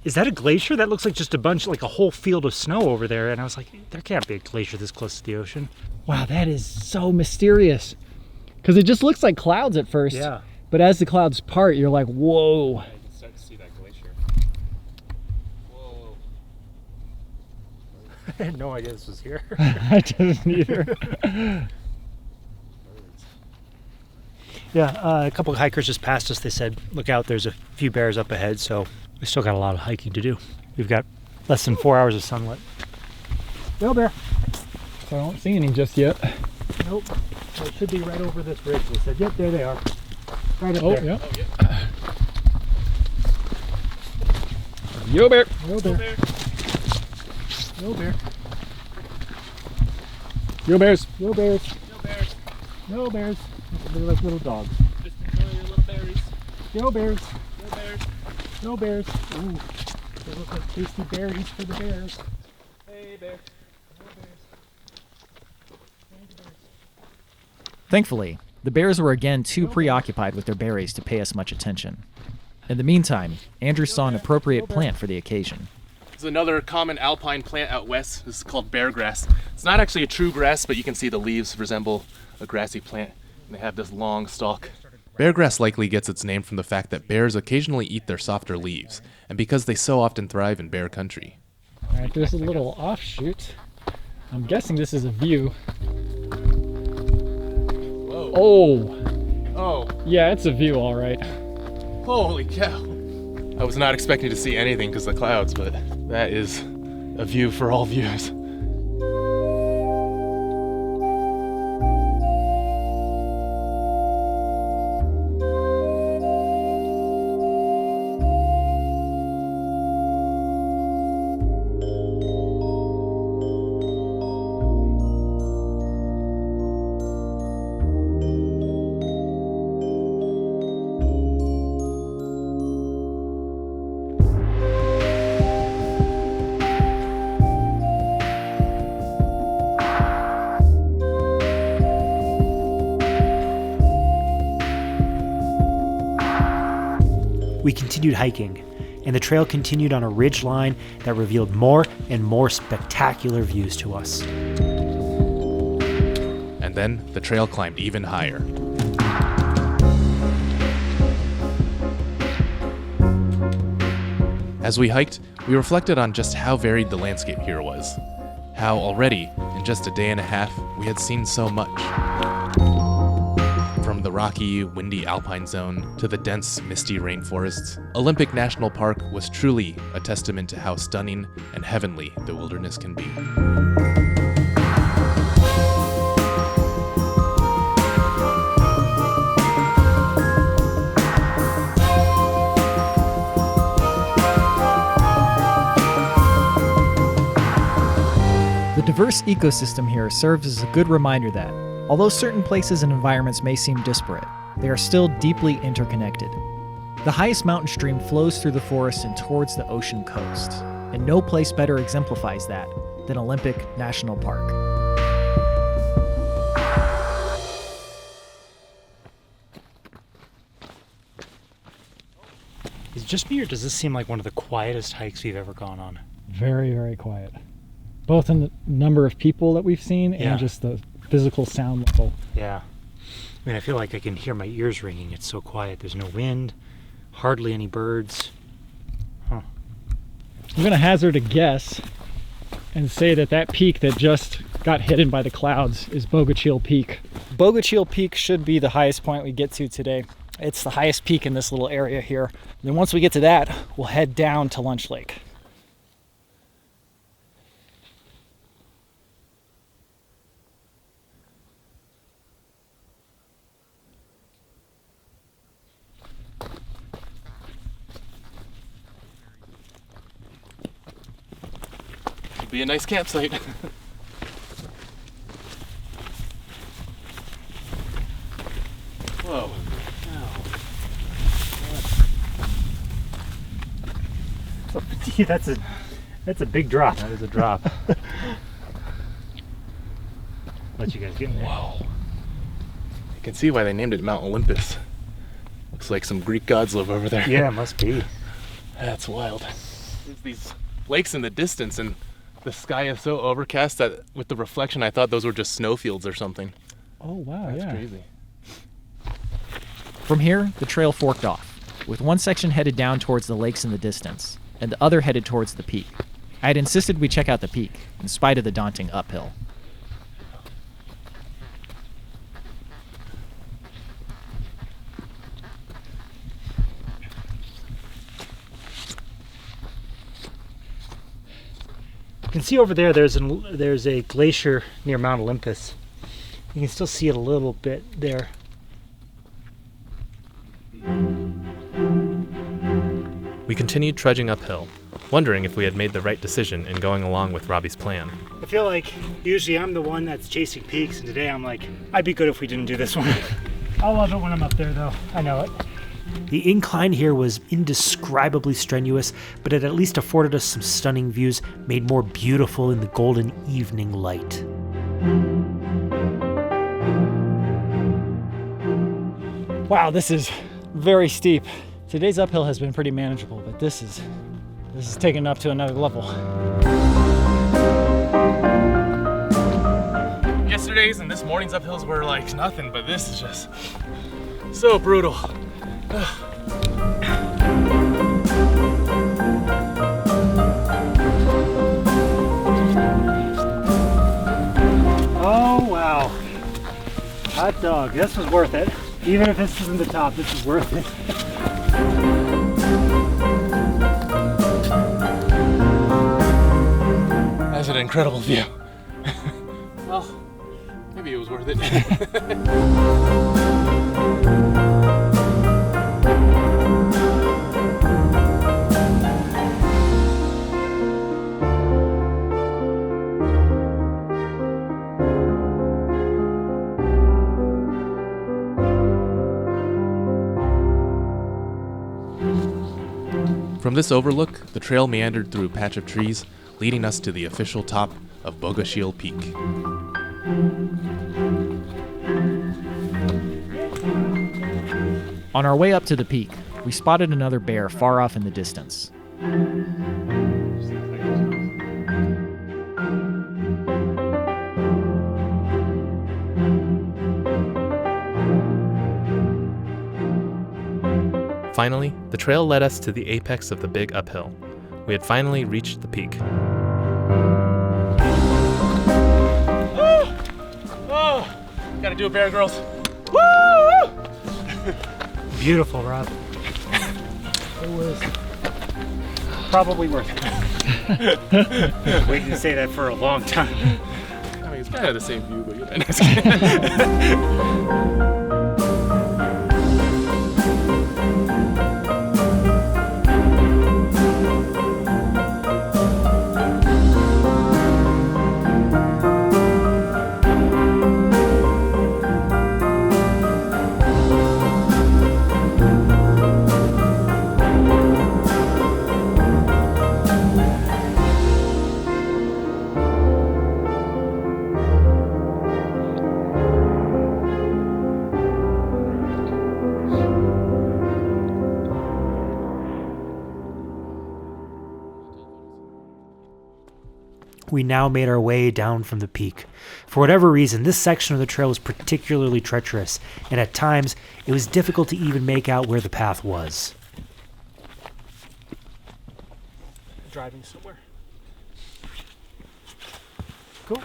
Speaker 6: is that a glacier? That looks like just a bunch, like a whole field of snow over there. And I was like, there can't be a glacier this close to the ocean.
Speaker 3: Wow, that is so mysterious. Because it just looks like clouds at first.
Speaker 6: Yeah.
Speaker 3: But as the clouds part, you're like, whoa.
Speaker 9: I can start to see that glacier. Whoa.
Speaker 6: I had no idea this was here.
Speaker 3: I didn't either.
Speaker 6: Yeah, a couple of hikers just passed us. They said, look out, there's a few bears up ahead, so we still got a lot of hiking to do. We've got less than 4 hours of sunlight.
Speaker 3: No bear. So I don't see any just yet.
Speaker 6: Nope. So it should be right over this ridge. They said, yep, there they are. Right up there.
Speaker 3: Yeah. Yo bear.
Speaker 6: No bear. No bear.
Speaker 3: Yo bears.
Speaker 6: No bears.
Speaker 9: No bears.
Speaker 6: No bears. They're like little dogs.
Speaker 9: Just enjoy your little berries.
Speaker 6: No bears.
Speaker 9: No bears.
Speaker 6: No bears. Ooh. They look like tasty berries for the bears.
Speaker 9: Hey bear.
Speaker 2: Thankfully, the bears were again too preoccupied with their berries to pay us much attention. In the meantime, Andrew saw an appropriate plant for the occasion.
Speaker 1: There's another common alpine plant out west. This is called bear grass. It's not actually a true grass, but you can see the leaves resemble a grassy plant. And they have this long stalk. Bear grass likely gets its name from the fact that bears occasionally eat their softer leaves, and because they so often thrive in bear country.
Speaker 3: All right, there's a little offshoot. I'm guessing this is a view.
Speaker 1: Whoa.
Speaker 3: Oh,
Speaker 1: Oh,
Speaker 3: yeah, it's a view, all right.
Speaker 1: holy cow. I was not expecting to see anything because of the clouds, but that is a view for all views.
Speaker 6: We continued hiking, and the trail continued on a ridge line that revealed more and more spectacular views to us.
Speaker 1: And then the trail climbed even higher. As we hiked, we reflected on just how varied the landscape here was. How already, in just a day and a half, we had seen so much. From the rocky, windy alpine zone to the dense, misty rainforests, Olympic National Park was truly a testament to how stunning and heavenly the wilderness can be.
Speaker 2: diverse ecosystem here serves as a good reminder that, although certain places and environments may seem disparate, they are still deeply interconnected. The highest mountain stream flows through the forest and towards the ocean coast, and no place better exemplifies that than Olympic National Park.
Speaker 6: Is it just me, or does this seem like one of the quietest hikes we've ever gone on?
Speaker 3: Very, very quiet. Both in the number of people that we've seen
Speaker 6: Yeah.
Speaker 3: and just the physical sound level.
Speaker 6: Yeah. I mean, I feel like I can hear my ears ringing. It's so quiet. There's no wind, hardly any birds.
Speaker 3: I'm going to hazard a guess and say that peak that just got hidden by the clouds is Bogachil Peak.
Speaker 5: Bogachil Peak should be the highest point we get to today. It's the highest peak in this little area here. Then once we get to that, we'll head down to Lunch Lake.
Speaker 1: Should be a nice campsite. Whoa.
Speaker 6: That's a big drop. That is a drop. Let you guys get in there.
Speaker 1: Whoa. You can see why they named it Mount Olympus. Looks like some Greek gods live over there.
Speaker 6: Yeah, it must be.
Speaker 1: That's wild. There's these lakes in the distance, and the sky is so overcast that with the reflection, I thought those were just snowfields or something.
Speaker 3: Oh, wow,
Speaker 1: That's
Speaker 3: yeah.
Speaker 1: crazy.
Speaker 2: From here, the trail forked off, with one section headed down towards the lakes in the distance, and the other headed towards the peak. I had insisted we check out the peak, in spite of the daunting uphill.
Speaker 6: You can see over there, there's a glacier near Mount Olympus. You can still see it a little bit there.
Speaker 4: We continued trudging uphill, wondering if we had made the right decision in going along with Robby's plan.
Speaker 6: I feel like usually I'm the one that's chasing peaks, and today I'm like, I'd be good if we didn't do this one. I'll love it when I'm up there, though. I know it. The incline here was indescribably strenuous, but it at least afforded us some stunning views, made more beautiful in the golden evening light.
Speaker 5: Wow, this is very steep. Today's uphill has been pretty manageable, but this is taken up to another level.
Speaker 1: Yesterday's and this morning's uphills were like nothing, but this is just so brutal.
Speaker 6: Oh, wow. Hot dog. This was worth it. Even if this isn't the top, this is worth it.
Speaker 1: That's an incredible view. Well, maybe it was worth it. From this overlook, the trail meandered through a patch of trees, leading us to the official top of Bogachil Peak.
Speaker 2: On our way up to the peak, we spotted another bear far off in the distance.
Speaker 4: Finally, the trail led us to the apex of the big uphill. We had finally reached the peak.
Speaker 1: Oh, gotta do it, Bear Girls.
Speaker 6: Beautiful, Rob. It was probably worth it. Waiting to say that for a long time.
Speaker 1: I mean, it's kind of the same view, but you're not.
Speaker 6: we now made our way down from the peak. For whatever reason, this section of the trail was particularly treacherous, and at times it was difficult to even make out where the path was.
Speaker 5: Driving somewhere. Cool.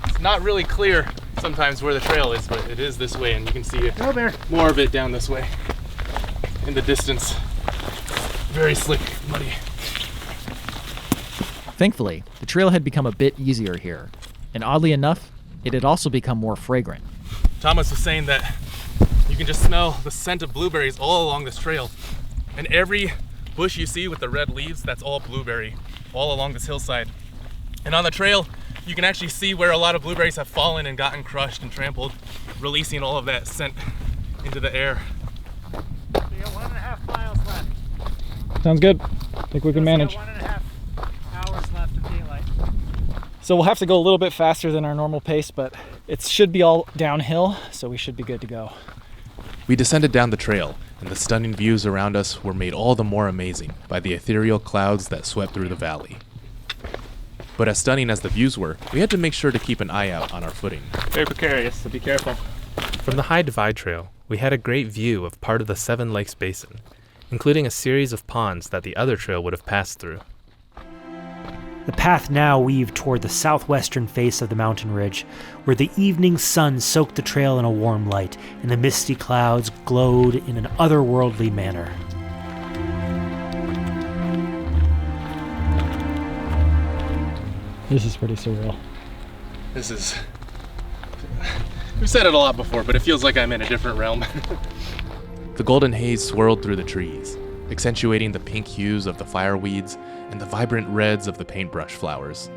Speaker 1: It's not really clear sometimes where the trail is, but it is this way, and you can see more of it down this way in the distance. Very slick, muddy.
Speaker 2: Thankfully, the trail had become a bit easier here, and oddly enough, it had also become more fragrant.
Speaker 1: Thomas was saying that you can just smell the scent of blueberries all along this trail, and every bush you see with the red leaves, that's all blueberry, all along this hillside. And on the trail, you can actually see where a lot of blueberries have fallen and gotten crushed and trampled, releasing all of that scent into the air.
Speaker 3: We got 1.5 miles left.
Speaker 5: Sounds good. I think we can manage.
Speaker 3: 1.5 hours left of daylight.
Speaker 5: So we'll have to go a little bit faster than our normal pace, but it should be all downhill, so we should be good to go.
Speaker 1: We descended down the trail, and the stunning views around us were made all the more amazing by the ethereal clouds that swept through the valley. But as stunning as the views were, we had to make sure to keep an eye out on our footing.
Speaker 8: Very precarious, so be careful.
Speaker 4: From the High Divide Trail, we had a great view of part of the Seven Lakes Basin, including a series of ponds that the other trail would have passed through.
Speaker 6: The path now weaved toward the southwestern face of the mountain ridge, where the evening sun soaked the trail in a warm light, and the misty clouds glowed in an otherworldly manner.
Speaker 5: This is pretty surreal.
Speaker 1: This is... We've said it a lot before, but it feels like I'm in a different realm. The golden haze swirled through the trees, accentuating the pink hues of the fireweeds and the vibrant reds of the paintbrush flowers.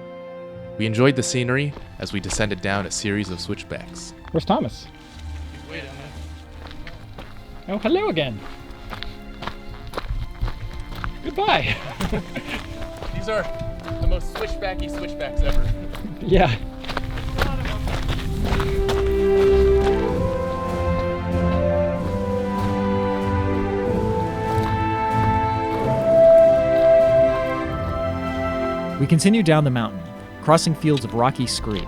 Speaker 1: We enjoyed the scenery as we descended down a series of switchbacks.
Speaker 5: Where's Thomas? Oh, hello again. Goodbye.
Speaker 1: These are the most switchbacks ever.
Speaker 5: Yeah. We continued down the mountain, crossing fields of rocky scree.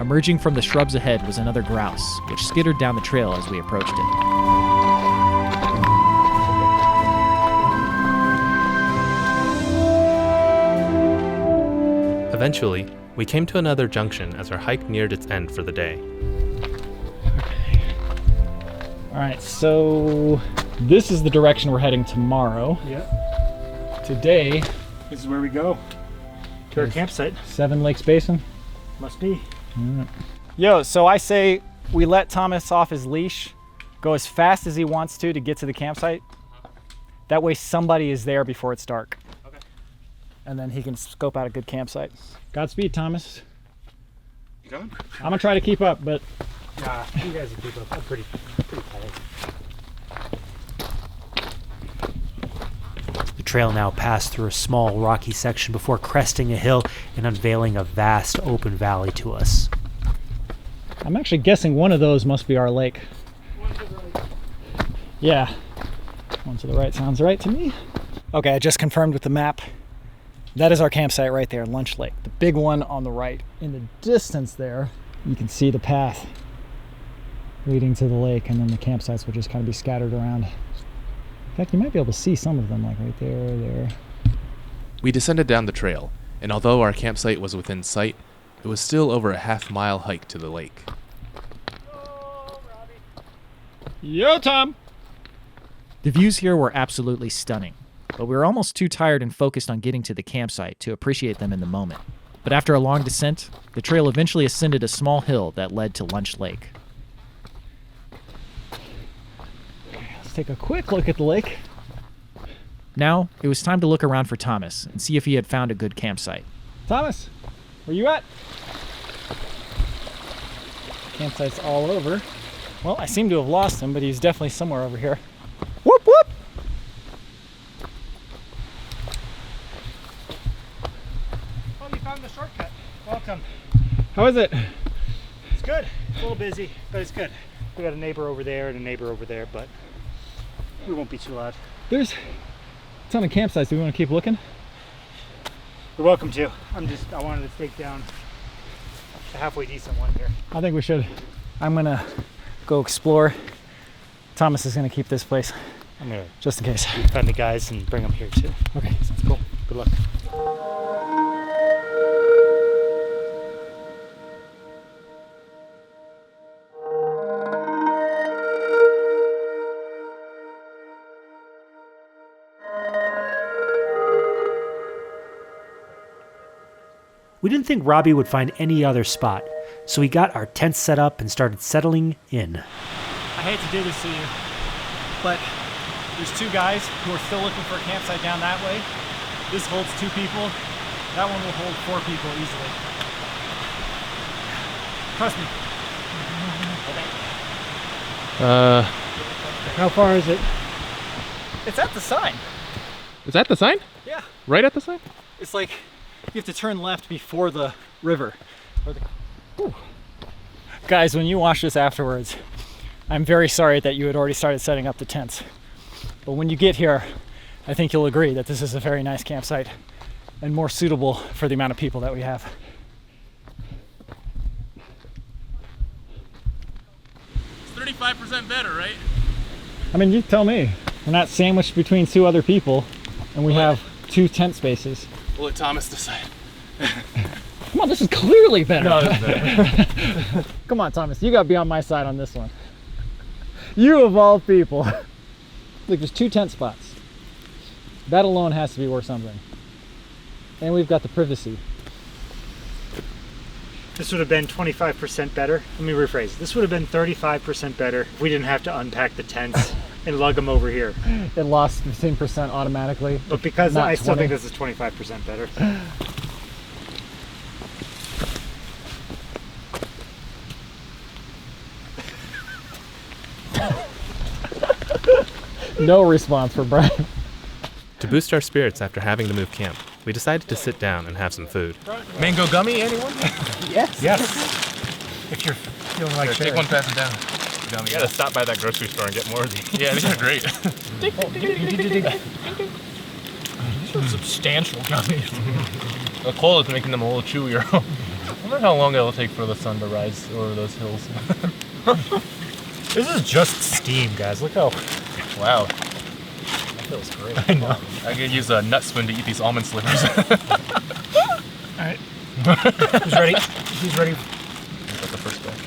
Speaker 5: Emerging from the shrubs ahead was another grouse, which skittered down the trail as we approached it.
Speaker 4: Eventually, we came to another junction as our hike neared its end for the day.
Speaker 5: All right, so this is the direction we're heading tomorrow.
Speaker 3: Yeah.
Speaker 5: Today,
Speaker 3: This is where we go. To our campsite.
Speaker 5: Seven Lakes Basin.
Speaker 3: Must be.
Speaker 5: Yo, so I say we let Thomas off his leash, go as fast as he wants to get to the campsite. That way somebody is there before it's dark.
Speaker 8: Okay.
Speaker 5: And then he can scope out a good campsite. Godspeed, Thomas.
Speaker 8: You going?
Speaker 5: I'm gonna try to keep up, but
Speaker 3: Nah, you guys will keep up. I'm pretty tired.
Speaker 6: The trail now passed through a small rocky section before cresting a hill and unveiling a vast open valley to us.
Speaker 5: I'm actually guessing one of those must be our lake.
Speaker 3: One to the right.
Speaker 5: Yeah, one to the right sounds right to me. Okay, I just confirmed with the map. That is our campsite right there, Lunch Lake. The big one on the right. In the distance there, you can see the path leading to the lake, and then the campsites will just kind of be scattered around. In fact, you might be able to see some of them, like right there.
Speaker 1: We descended down the trail, and although our campsite was within sight, it was still over a half-mile hike to the lake.
Speaker 5: Yo, Tom! The views here were absolutely stunning, but we were almost too tired and focused on getting to the campsite to appreciate them in the moment. But after a long descent, the trail eventually ascended a small hill that led to Lunch Lake. Let's take a quick look at the lake. Now, it was time to look around for Thomas and see if he had found a good campsite. Thomas, where you at? Campsite's all over. Well, I seem to have lost him, but he's definitely somewhere over here. Whoop, whoop!
Speaker 3: Oh, you found the shortcut. Welcome.
Speaker 5: How is it?
Speaker 3: It's good. It's a little busy, but it's good. We got a neighbor over there and a neighbor over there, but we won't be too loud.
Speaker 5: Thomas, ton of campsites. Do we want to keep looking?
Speaker 3: You're welcome to. I wanted to stake down a halfway decent one here.
Speaker 5: I think we should. I'm gonna go explore. Thomas is gonna keep this place
Speaker 3: I'm gonna
Speaker 5: just in case.
Speaker 3: find the guys and bring them here too.
Speaker 5: Okay, sounds cool.
Speaker 3: Good luck. We didn't think Robby would find any other spot, so we got our tent set up and started settling in.
Speaker 5: I hate to do this to you, but there's two guys who are still looking for a campsite down that way. This holds 2 people. That one will hold 4 people easily. Trust me.
Speaker 3: How far is it?
Speaker 5: It's at the sign.
Speaker 1: Is that the sign?
Speaker 5: Yeah.
Speaker 1: Right at the sign?
Speaker 5: It's like you have to turn left before the river. Guys, when you watch this afterwards, I'm very sorry that you had already started setting up the tents. But when you get here, I think you'll agree that this is a very nice campsite and more suitable for the amount of people that we have.
Speaker 1: It's 35% better, right?
Speaker 5: I mean, you tell me. We're not sandwiched between 2 other people, and we have 2 tent spaces.
Speaker 1: We'll let Thomas decide.
Speaker 5: Come on, this is clearly better. No, it's better. Come on, Thomas, you gotta be on my side on this one. You of all people. Look, there's 2 tent spots. That alone has to be worth something. And we've got the privacy.
Speaker 3: This would have been 25% better. Let me rephrase. This would have been 35% better if we didn't have to unpack the tents and lug them over here.
Speaker 5: It lost 15% automatically.
Speaker 3: But because
Speaker 5: Not
Speaker 3: I still
Speaker 5: 20.
Speaker 3: think this is 25% better.
Speaker 5: No response for Bryan.
Speaker 4: To boost our spirits after having to move camp, we decided to sit down and have some food.
Speaker 1: Mango gummy, anyone?
Speaker 5: Yes.
Speaker 3: Yes. If you're feeling like
Speaker 1: Take one, pass it down. Gummy.
Speaker 8: You gotta stop by that grocery store and get more of these.
Speaker 1: Yeah, these are great.
Speaker 5: Substantial gummies.
Speaker 1: The cold is making them a little chewier. I wonder how long it'll take for the sun to rise over those hills.
Speaker 3: This is just steam, guys. Look how...
Speaker 1: Wow.
Speaker 5: That feels great.
Speaker 3: I know.
Speaker 1: I could use a nut spoon to eat these almond slivers.
Speaker 3: Alright. Who's ready? Who's ready?
Speaker 1: That's the first batch.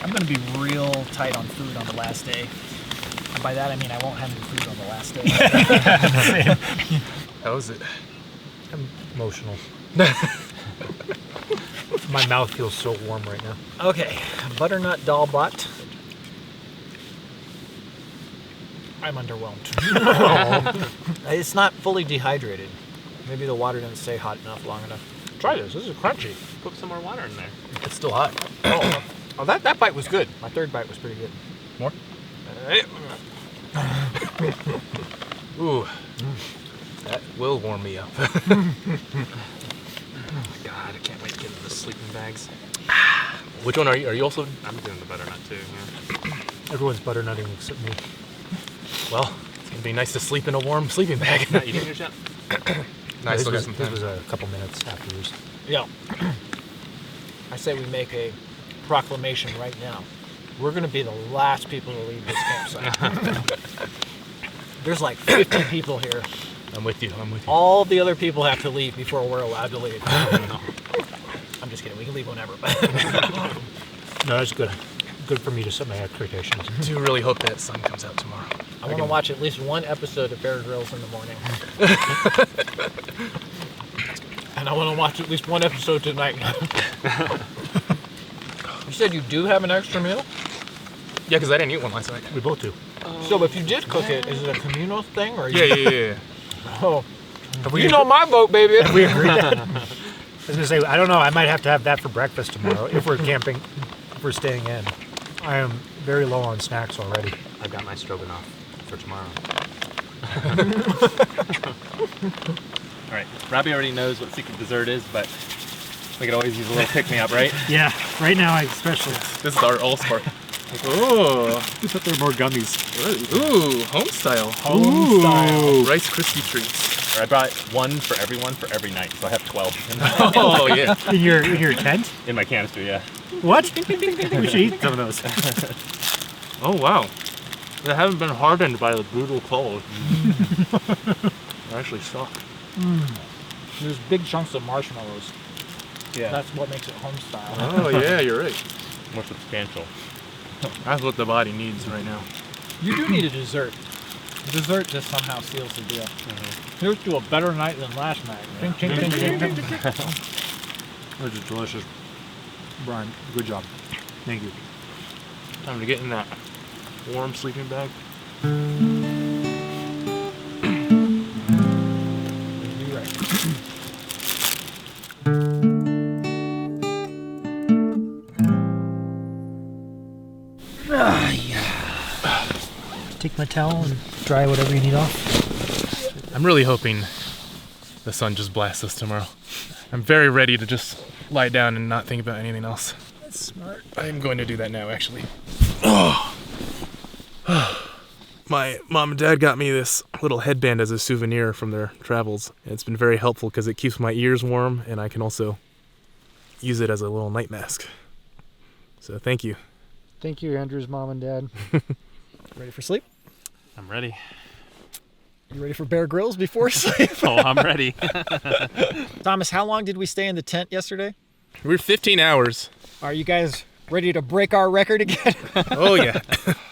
Speaker 5: I'm gonna be real tight on food on the last day. And by that I mean I won't have any food on the last day.
Speaker 1: How is it?
Speaker 3: I'm emotional. My mouth feels so warm right now.
Speaker 5: Okay, butternut dal bhat. I'm underwhelmed. It's not fully dehydrated. Maybe the water didn't stay hot enough long enough.
Speaker 3: Try this. This is crunchy.
Speaker 8: Put some more water in there.
Speaker 1: It's still hot.
Speaker 5: Oh, that bite was good. My third bite was pretty good.
Speaker 1: More? Ooh. That will warm me up.
Speaker 5: Oh my god, I can't wait to get into the sleeping bags.
Speaker 1: Which one are you? Are you also?
Speaker 8: I'm doing the butternut too. Yeah.
Speaker 3: Everyone's butternutting except me.
Speaker 1: Well, it's gonna be nice to sleep in a warm sleeping bag.
Speaker 8: Not eating yours yet?
Speaker 1: Nice.
Speaker 3: This
Speaker 1: This
Speaker 3: was a couple minutes after yours.
Speaker 5: Yeah. I say we make a proclamation right now. We're going to be the last people to leave this campsite. There's like 50 people here.
Speaker 1: I'm with you. I'm with you.
Speaker 5: All the other people have to leave before we're allowed to leave. I'm just kidding. We can leave whenever.
Speaker 3: No, that's good. Good for me to set my expectations.
Speaker 1: I do really hope that sun comes out tomorrow.
Speaker 5: I want to watch at least one episode of Bear Grylls in the morning. And I want to watch at least one episode tonight. You said you do have an extra meal?
Speaker 1: Yeah, because I didn't eat one last night.
Speaker 3: We both do.
Speaker 5: So if you did cook it, is it a communal thing? Or
Speaker 1: Yeah.
Speaker 5: Oh, you know my boat, baby.
Speaker 3: Have we agreed that? I was going to say, I don't know. I might have to have that for breakfast tomorrow if we're camping, if we're staying in. I am very low on snacks already.
Speaker 8: I've got my stroganoff for tomorrow. All right, Robby already knows what secret dessert is, but we could always use a little pick-me-up, right?
Speaker 3: Yeah, right now I especially.
Speaker 1: This is our all-star.
Speaker 8: Oh,
Speaker 3: Just that there are more gummies.
Speaker 8: ooh, home style.
Speaker 5: Home style.
Speaker 8: Rice Krispie treats.
Speaker 9: I brought one for every night, so I have 12
Speaker 8: Oh yeah.
Speaker 3: In your tent?
Speaker 9: in my canister. Yeah.
Speaker 3: What? We should eat some of those.
Speaker 8: Oh wow. They haven't been hardened by the brutal cold. They actually suck.
Speaker 5: There's big chunks of marshmallows.
Speaker 8: Yeah.
Speaker 5: That's what makes it home style.
Speaker 8: Oh yeah, you're right.
Speaker 9: More substantial.
Speaker 8: That's what the body needs right now.
Speaker 5: You do need a dessert. Dessert just somehow seals the deal. Here's to a better night than last night. Ching, ching, ching, ching, ching.
Speaker 3: This is delicious. Bryan, good job. Thank you.
Speaker 8: Time to get in that warm sleeping bag.
Speaker 5: You're right.
Speaker 6: Take my towel and dry whatever you need off.
Speaker 8: I'm really hoping the sun just blasts us tomorrow. I'm very ready to just lie down and not think about anything else.
Speaker 5: That's smart.
Speaker 8: I am going to do that now, actually. Oh. My mom and dad got me this little headband as a souvenir from their travels. And it's been very helpful because it keeps my ears warm and I can also use it as a little night mask. So thank you.
Speaker 3: Thank you, Andrew's mom and dad.
Speaker 5: Ready for sleep?
Speaker 9: I'm ready.
Speaker 5: You ready for Bear Grylls before sleep?
Speaker 9: Oh, I'm ready.
Speaker 5: Thomas, how long did we stay in the tent yesterday?
Speaker 8: We were 15 hours.
Speaker 5: Are you guys ready to break our record again?
Speaker 8: Oh yeah.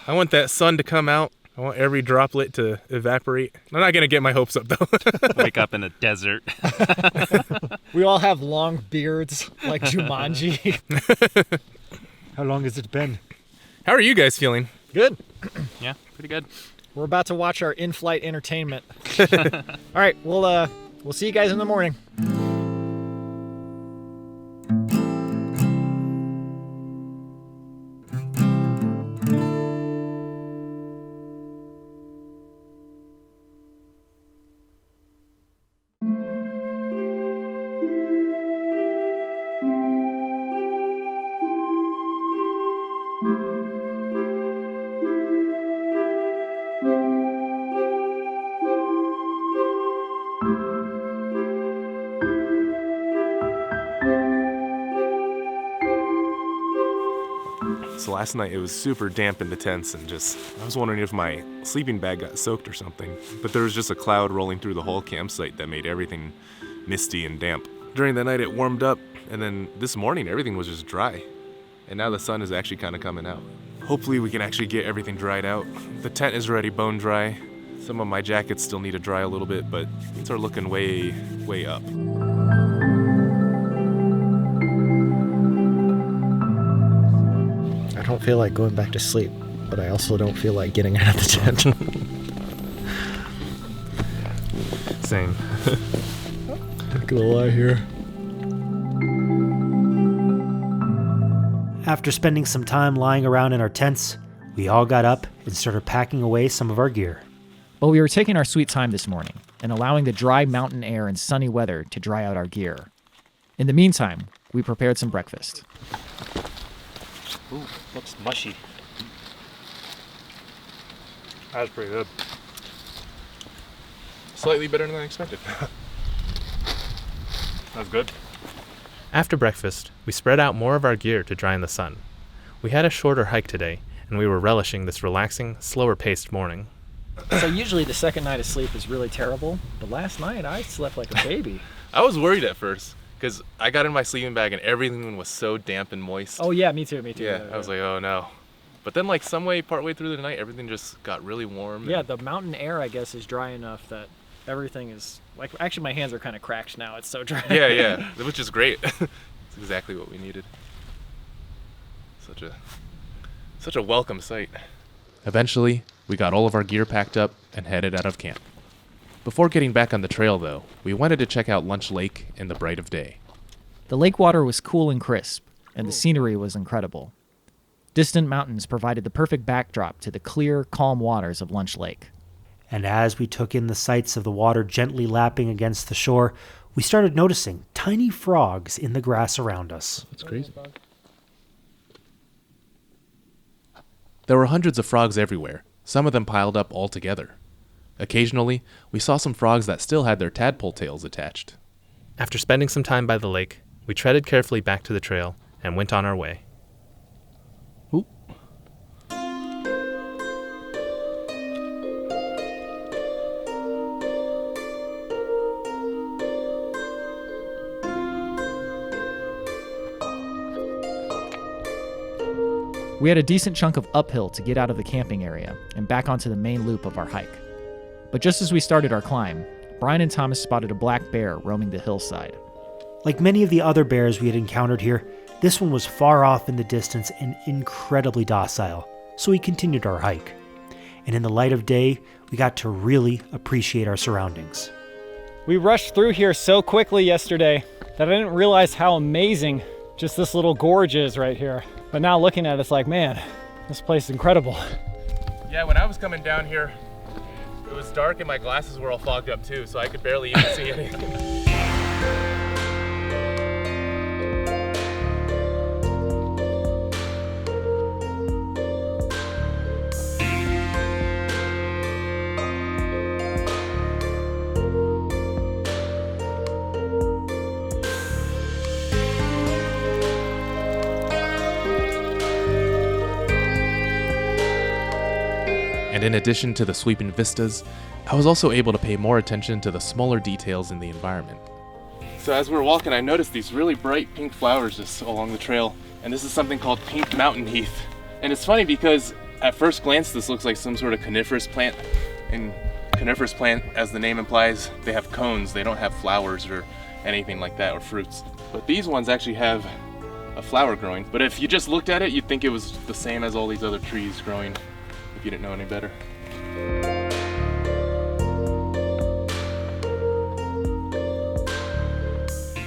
Speaker 8: I want that sun to come out. I want every droplet to evaporate. I'm not gonna get my hopes up though.
Speaker 9: Wake up in a desert.
Speaker 5: We all have long beards like Jumanji.
Speaker 3: How long has it been?
Speaker 8: How are you guys feeling?
Speaker 5: Good.
Speaker 9: Yeah, pretty good.
Speaker 5: We're about to watch our in-flight entertainment. All right, we'll see you guys in the morning.
Speaker 1: So last night it was super damp in the tents and I was wondering if my sleeping bag got soaked or something. But there was just a cloud rolling through the whole campsite that made everything misty and damp. During the night it warmed up, and then this morning everything was just dry. And now the sun is actually kind of coming out. Hopefully we can actually get everything dried out. The tent is already bone dry. Some of my jackets still need to dry a little bit, but things are looking way, way up.
Speaker 2: I don't feel like going back to sleep, but I also don't feel like getting out of the tent.
Speaker 8: Same.
Speaker 2: Not gonna lie here.
Speaker 6: After spending some time lying around in our tents, we all got up and started packing away some of our gear.
Speaker 2: But we were taking our sweet time this morning and allowing the dry mountain air and sunny weather to dry out our gear. In the meantime, we prepared some breakfast.
Speaker 9: Ooh, looks mushy.
Speaker 8: That's pretty good. Slightly better than I expected.
Speaker 9: That's good.
Speaker 4: After breakfast, we spread out more of our gear to dry in the sun. We had a shorter hike today, and we were relishing this relaxing, slower-paced morning.
Speaker 5: So usually the second night of sleep is really terrible, but last night I slept like a baby.
Speaker 1: I was worried at first because I got in my sleeping bag and everything was so damp and moist.
Speaker 5: Oh yeah, me too.
Speaker 1: Yeah, I was like, oh no. But then like some way partway through the night, everything just got really warm.
Speaker 5: Yeah, the mountain air, I guess, is dry enough that everything is, like, actually my hands are kind of cracked now. It's so dry.
Speaker 1: Yeah, which is great. It's exactly what we needed. Such a welcome sight. Eventually, we got all of our gear packed up and headed out of camp. Before getting back on the trail, though, we wanted to check out Lunch Lake in the bright of day.
Speaker 2: The lake water was cool and crisp, and the scenery was incredible. Distant mountains provided the perfect backdrop to the clear, calm waters of Lunch Lake.
Speaker 6: And as we took in the sights of the water gently lapping against the shore, we started noticing tiny frogs in the grass around us.
Speaker 1: That's crazy. There were hundreds of frogs everywhere, some of them piled up all together. Occasionally, we saw some frogs that still had their tadpole tails attached.
Speaker 4: After spending some time by the lake, we treaded carefully back to the trail and went on our way.
Speaker 2: We had a decent chunk of uphill to get out of the camping area and back onto the main loop of our hike. But just as we started our climb, Bryan and Thomas spotted a black bear roaming the hillside.
Speaker 6: Like many of the other bears we had encountered here, this one was far off in the distance and incredibly docile, so we continued our hike. And in the light of day, we got to really appreciate our surroundings.
Speaker 5: We rushed through here so quickly yesterday that I didn't realize how amazing just this little gorge is right here. But now looking at it, it's like, man, this place is incredible.
Speaker 1: Yeah, when I was coming down here, it was dark and my glasses were all fogged up too, so I could barely even see anything. And in addition to the sweeping vistas, I was also able to pay more attention to the smaller details in the environment. So as we were walking, I noticed these really bright pink flowers just along the trail, and this is something called pink mountain heath. And it's funny because at first glance this looks like some sort of coniferous plant, and coniferous plant, as the name implies, they have cones, they don't have flowers or anything like that, or fruits. But these ones actually have a flower growing. But if you just looked at it, you'd think it was the same as all these other trees growing, if you didn't know any better.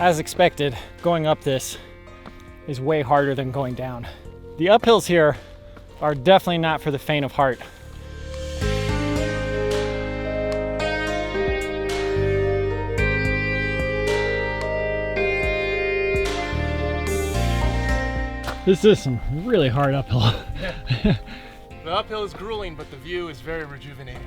Speaker 5: As expected, going up this is way harder than going down. The uphills here are definitely not for the faint of heart. This is some really hard uphill.
Speaker 1: Yeah. The uphill is grueling, but the view is very rejuvenating.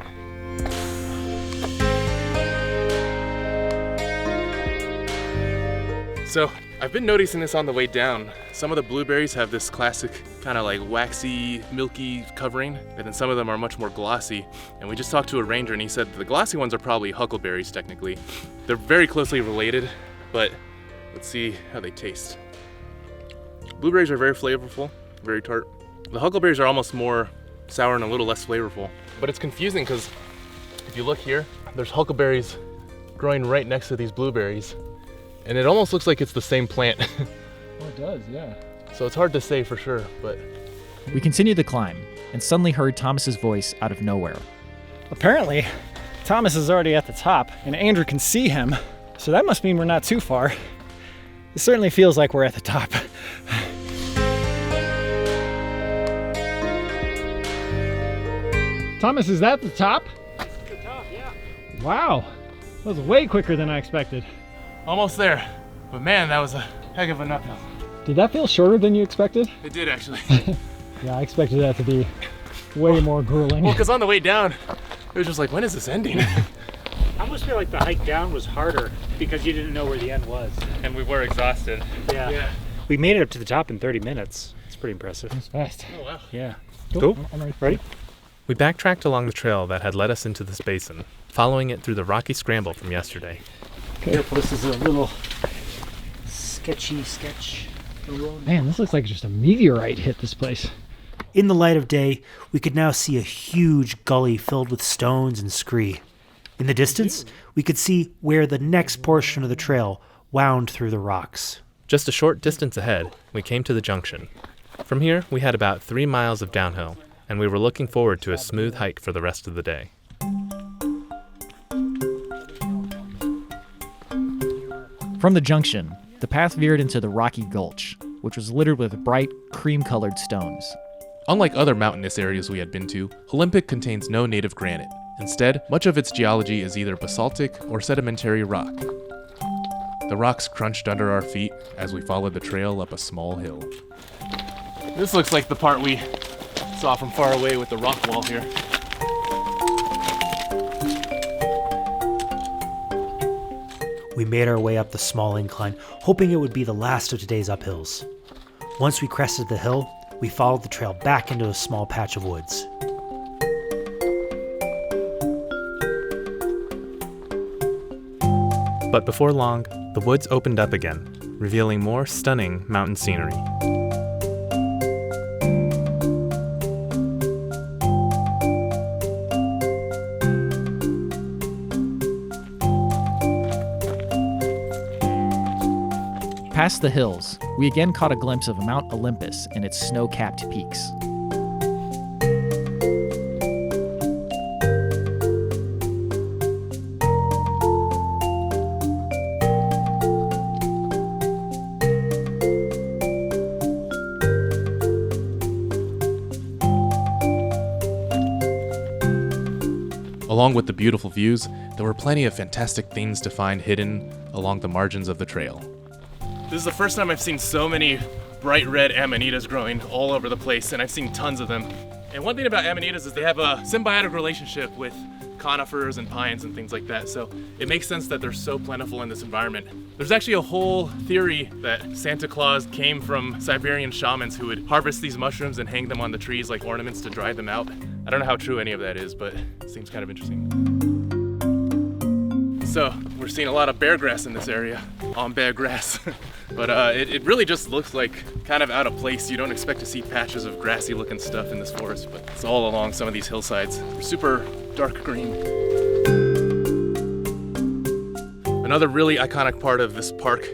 Speaker 1: So, I've been noticing this on the way down. Some of the blueberries have this classic kind of like waxy, milky covering, and then some of them are much more glossy. And we just talked to a ranger and he said the glossy ones are probably huckleberries technically. They're very closely related, but let's see how they taste. Blueberries are very flavorful, very tart. The huckleberries are almost more sour and a little less flavorful. But it's confusing because if you look here, there's huckleberries growing right next to these blueberries. And it almost looks like it's the same plant.
Speaker 5: Oh, it does, yeah.
Speaker 1: So it's hard to say for sure, but...
Speaker 2: We continued the climb and suddenly heard Thomas's voice out of nowhere.
Speaker 5: Apparently, Thomas is already at the top and Andrew can see him. So that must mean we're not too far. It certainly feels like we're at the top. Thomas, is that the top?
Speaker 3: That's the top, yeah.
Speaker 5: Wow, that was way quicker than I expected.
Speaker 1: Almost there. But man, that was a heck of an uphill.
Speaker 5: Did that feel shorter than you expected?
Speaker 1: It did actually.
Speaker 5: Yeah, I expected that to be way more grueling.
Speaker 1: Well, because on the way down, it was just like, when is this ending?
Speaker 3: I almost feel like the hike down was harder because you didn't know where the end was.
Speaker 8: And we were exhausted.
Speaker 3: Yeah. We made it up to the top in 30 minutes. It's pretty impressive.
Speaker 5: That's fast.
Speaker 1: Oh wow.
Speaker 3: Yeah.
Speaker 5: Cool.
Speaker 3: Cool.
Speaker 5: I'm ready.
Speaker 3: Ready?
Speaker 4: We backtracked along the trail that had led us into this basin, following it through the rocky scramble from yesterday.
Speaker 3: Careful, this is a little sketchy sketch.
Speaker 5: Man, this looks like just a meteorite hit this place.
Speaker 6: In the light of day, we could now see a huge gully filled with stones and scree. In the distance, we could see where the next portion of the trail wound through the rocks.
Speaker 4: Just a short distance ahead, we came to the junction. From here, we had about 3 miles of downhill, and we were looking forward to a smooth hike for the rest of the day.
Speaker 2: From the junction, the path veered into the rocky gulch, which was littered with bright, cream-colored stones.
Speaker 1: Unlike other mountainous areas we had been to, Olympic contains no native granite. Instead, much of its geology is either basaltic or sedimentary rock. The rocks crunched under our feet as we followed the trail up a small hill. This looks like the part we saw from far away with the rock wall here.
Speaker 6: We made our way up the small incline, hoping it would be the last of today's uphills. Once we crested the hill, we followed the trail back into a small patch of woods.
Speaker 4: But before long, the woods opened up again, revealing more stunning mountain scenery.
Speaker 2: Past the hills, we again caught a glimpse of Mount Olympus and its snow-capped peaks.
Speaker 1: Along with the beautiful views, there were plenty of fantastic things to find hidden along the margins of the trail. This is the first time I've seen so many bright red Amanitas growing all over the place, and I've seen tons of them. And one thing about Amanitas is they have a symbiotic relationship with conifers and pines and things like that, so it makes sense that they're so plentiful in this environment. There's actually a whole theory that Santa Claus came from Siberian shamans who would harvest these mushrooms and hang them on the trees like ornaments to dry them out. I don't know how true any of that is, but it seems kind of interesting. So we're seeing a lot of bear grass in this area, on bear grass. But it really just looks like kind of out of place. You don't expect to see patches of grassy looking stuff in this forest, but it's all along some of these hillsides. They're super dark green. Another really iconic part of this park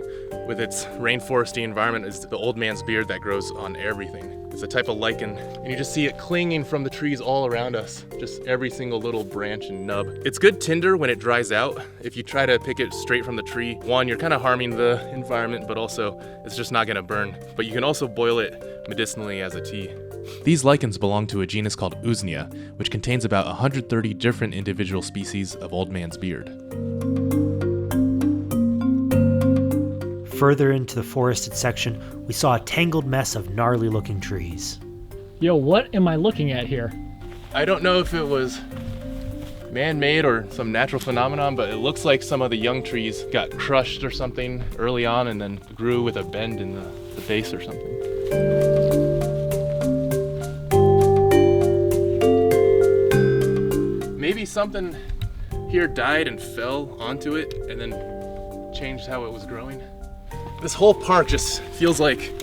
Speaker 1: with its rainforesty environment is the old man's beard that grows on everything. It's a type of lichen, and you just see it clinging from the trees all around us, just every single little branch and nub. It's good tinder when it dries out. If you try to pick it straight from the tree, one, you're kind of harming the environment, but also it's just not gonna burn. But you can also boil it medicinally as a tea. These lichens belong to a genus called Usnea, which contains about 130 different individual species of old man's beard.
Speaker 6: Further into the forested section, we saw a tangled mess of gnarly-looking trees.
Speaker 5: Yo, what am I looking at here?
Speaker 1: I don't know if it was man-made or some natural phenomenon, but it looks like some of the young trees got crushed or something early on and then grew with a bend in the base or something. Maybe something here died and fell onto it and then changed how it was growing. This whole park just feels like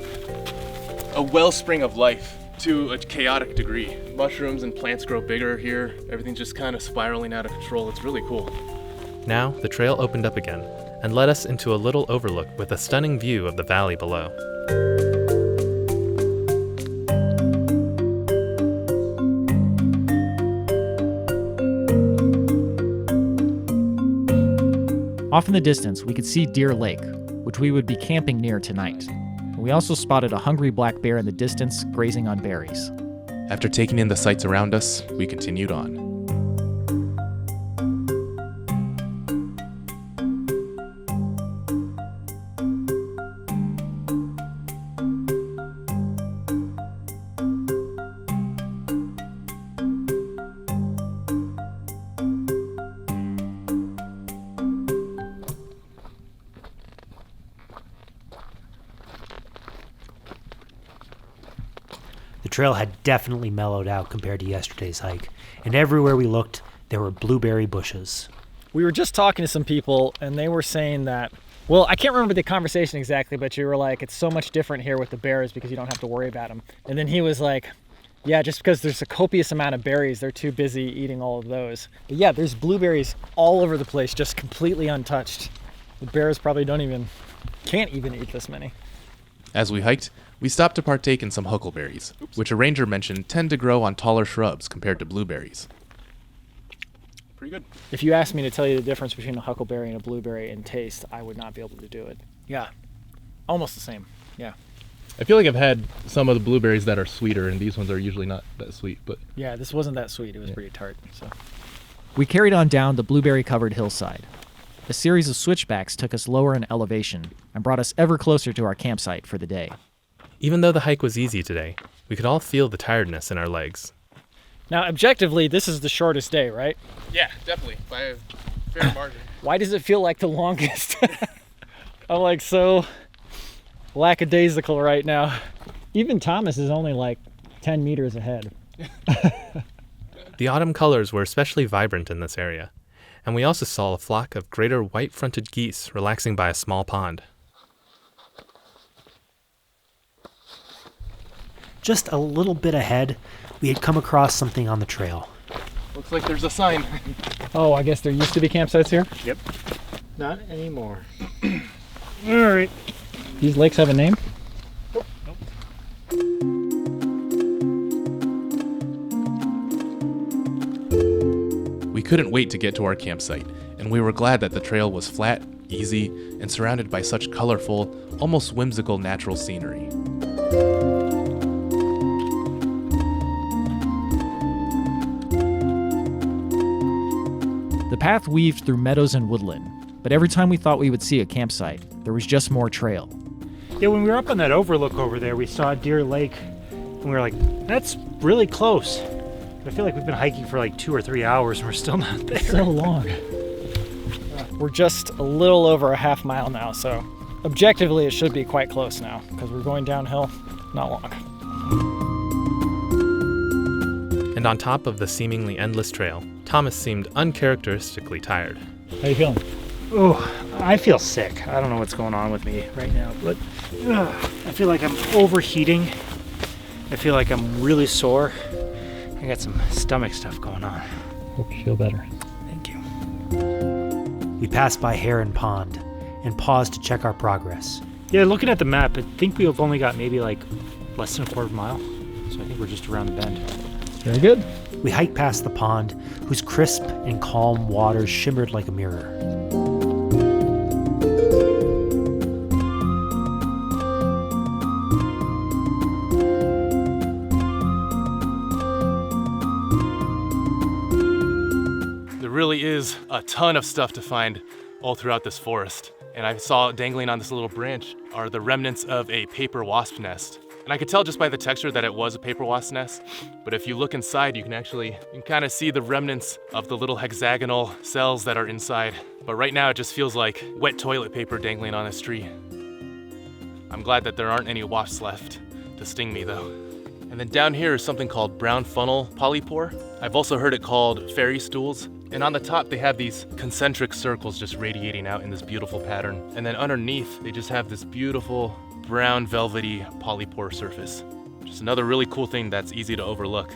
Speaker 1: a wellspring of life to a chaotic degree. Mushrooms and plants grow bigger here. Everything's just kind of spiraling out of control. It's really cool.
Speaker 4: Now, the trail opened up again and led us into a little overlook with a stunning view of the valley below.
Speaker 2: Off in the distance, we could see Deer Lake, which we would be camping near tonight. We also spotted a hungry black bear in the distance, grazing on berries.
Speaker 1: After taking in the sights around us, we continued on.
Speaker 6: The trail had definitely mellowed out compared to yesterday's hike, and everywhere we looked, there were blueberry bushes.
Speaker 5: We were just talking to some people, and they were saying that, well, I can't remember the conversation exactly, but you were like, it's so much different here with the bears because you don't have to worry about them. And then he was like, yeah, just because there's a copious amount of berries, they're too busy eating all of those. But yeah, there's blueberries all over the place, just completely untouched. The bears probably can't even eat this many.
Speaker 1: As we hiked, we stopped to partake in some huckleberries, which a ranger mentioned tend to grow on taller shrubs compared to blueberries. Pretty good.
Speaker 5: If you asked me to tell you the difference between a huckleberry and a blueberry in taste, I would not be able to do it. Yeah, almost the same, yeah.
Speaker 1: I feel like I've had some of the blueberries that are sweeter, and these ones are usually not that sweet, but...
Speaker 5: Yeah, this wasn't that sweet. It was pretty tart, so...
Speaker 2: We carried on down the blueberry-covered hillside. A series of switchbacks took us lower in elevation and brought us ever closer to our campsite for the day.
Speaker 4: Even though the hike was easy today, We could all feel the tiredness in our legs.
Speaker 5: Now, objectively, this is the shortest day, right?
Speaker 1: Yeah, definitely, by a fair margin.
Speaker 5: Why does it feel like the longest? I'm like so lackadaisical right now. Even Thomas is only like 10 meters ahead.
Speaker 4: The autumn colors were especially vibrant in this area, and we also saw a flock of greater white-fronted geese relaxing by a small pond.
Speaker 6: Just a little bit ahead, we had come across something on the trail.
Speaker 1: Looks like there's a sign.
Speaker 5: Oh, I guess there used to be campsites here?
Speaker 3: Yep. Not anymore. All right.
Speaker 5: These lakes have a name?
Speaker 1: We couldn't wait to get to our campsite, and we were glad that the trail was flat, easy, and surrounded by such colorful, almost whimsical natural scenery.
Speaker 2: The path weaved through meadows and woodland, but every time we thought we would see a campsite, there was just more trail.
Speaker 3: Yeah, when we were up on that overlook over there, we saw Deer Lake, and we were like, that's really close. I feel like we've been hiking for like 2 or 3 hours and we're still not there.
Speaker 5: So long. We're just a little over a half mile now, so objectively it should be quite close now because we're going downhill not long.
Speaker 4: And on top of the seemingly endless trail, Thomas seemed uncharacteristically tired.
Speaker 5: How you feeling?
Speaker 3: Oh, I feel sick. I don't know what's going on with me right now, but I feel like I'm overheating. I feel like I'm really sore. I got some stomach stuff going on.
Speaker 5: Hope you feel better.
Speaker 3: Thank you.
Speaker 6: We passed by Heron Pond and paused to check our progress.
Speaker 3: Yeah, looking at the map, I think we've only got maybe like less than a quarter mile. So I think we're just around the bend.
Speaker 5: Very good.
Speaker 6: We hiked past the pond, whose crisp and calm waters shimmered like a mirror.
Speaker 1: There really is a ton of stuff to find all throughout this forest. And I saw dangling on this little branch are the remnants of a paper wasp nest. And I could tell just by the texture that it was a paper wasp nest, but if you look inside, you can kind of see the remnants of the little hexagonal cells that are inside. But right now it just feels like wet toilet paper dangling on a tree. I'm glad that there aren't any wasps left to sting me though. And then down here is something called brown funnel polypore. I've also heard it called fairy stools. And on the top, they have these concentric circles just radiating out in this beautiful pattern. And then underneath, they just have this beautiful brown velvety polypore surface. Just another really cool thing that's easy to overlook.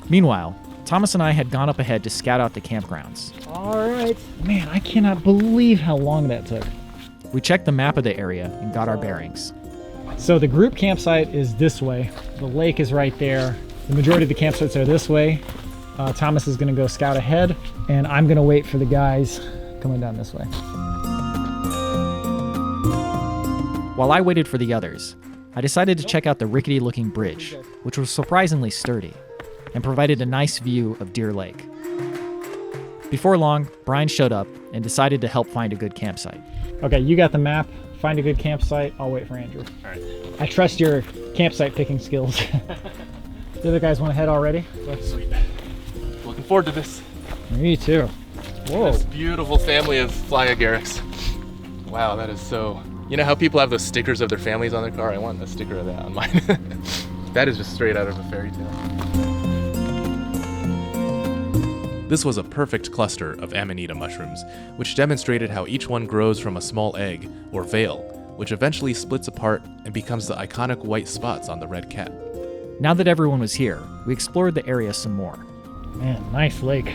Speaker 2: Meanwhile, Thomas and I had gone up ahead to scout out the campgrounds.
Speaker 5: All right. Man, I cannot believe how long that took.
Speaker 2: We checked the map of the area and got our bearings.
Speaker 5: So the group campsite is this way. The lake is right there. The majority of the campsites are this way. Thomas is going to go scout ahead, and I'm going to wait for the guys coming down this way.
Speaker 2: While I waited for the others, I decided to check out the rickety-looking bridge, which was surprisingly sturdy, and provided a nice view of Deer Lake. Before long, Bryan showed up and decided to help find a good campsite.
Speaker 5: Okay, you got the map. Find a good campsite. I'll wait for Andrew.
Speaker 8: All right.
Speaker 5: I trust your campsite picking skills. The other guys want to head already?
Speaker 1: Sweet. Looking forward to this.
Speaker 5: Me too. Whoa.
Speaker 1: This beautiful family of Fly Agarics. Wow, that is so... You know how people have those stickers of their families on their car? I want a sticker of that on mine. That is just straight out of a fairy tale. This was a perfect cluster of Amanita mushrooms, which demonstrated how each one grows from a small egg, or veil, which eventually splits apart and becomes the iconic white spots on the red cap.
Speaker 2: Now that everyone was here, we explored the area some more.
Speaker 5: Man, nice lake.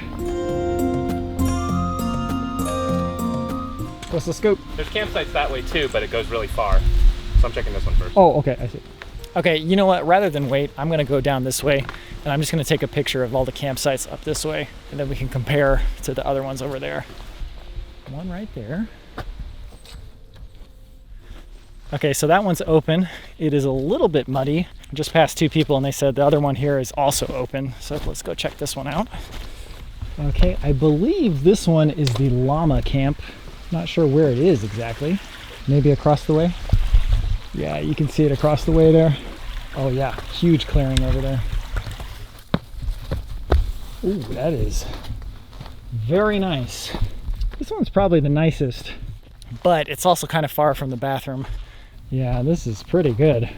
Speaker 5: What's the scoop?
Speaker 8: There's campsites that way too, but it goes really far. So I'm checking this one first.
Speaker 5: Oh, okay, I see. Okay, you know what? Rather than wait, I'm gonna go down this way, and I'm just gonna take a picture of all the campsites up this way, and then we can compare to the other ones over there. One right there. Okay, so that one's open. It is a little bit muddy. I just passed 2 people and they said the other one here is also open. So let's go check this one out. Okay, I believe this one is the llama camp. Not sure where it is exactly. Maybe across the way? Yeah, you can see it across the way there. Oh yeah, huge clearing over there. Ooh, that is very nice. This one's probably the nicest, but it's also kind of far from the bathroom. Yeah, this is pretty good.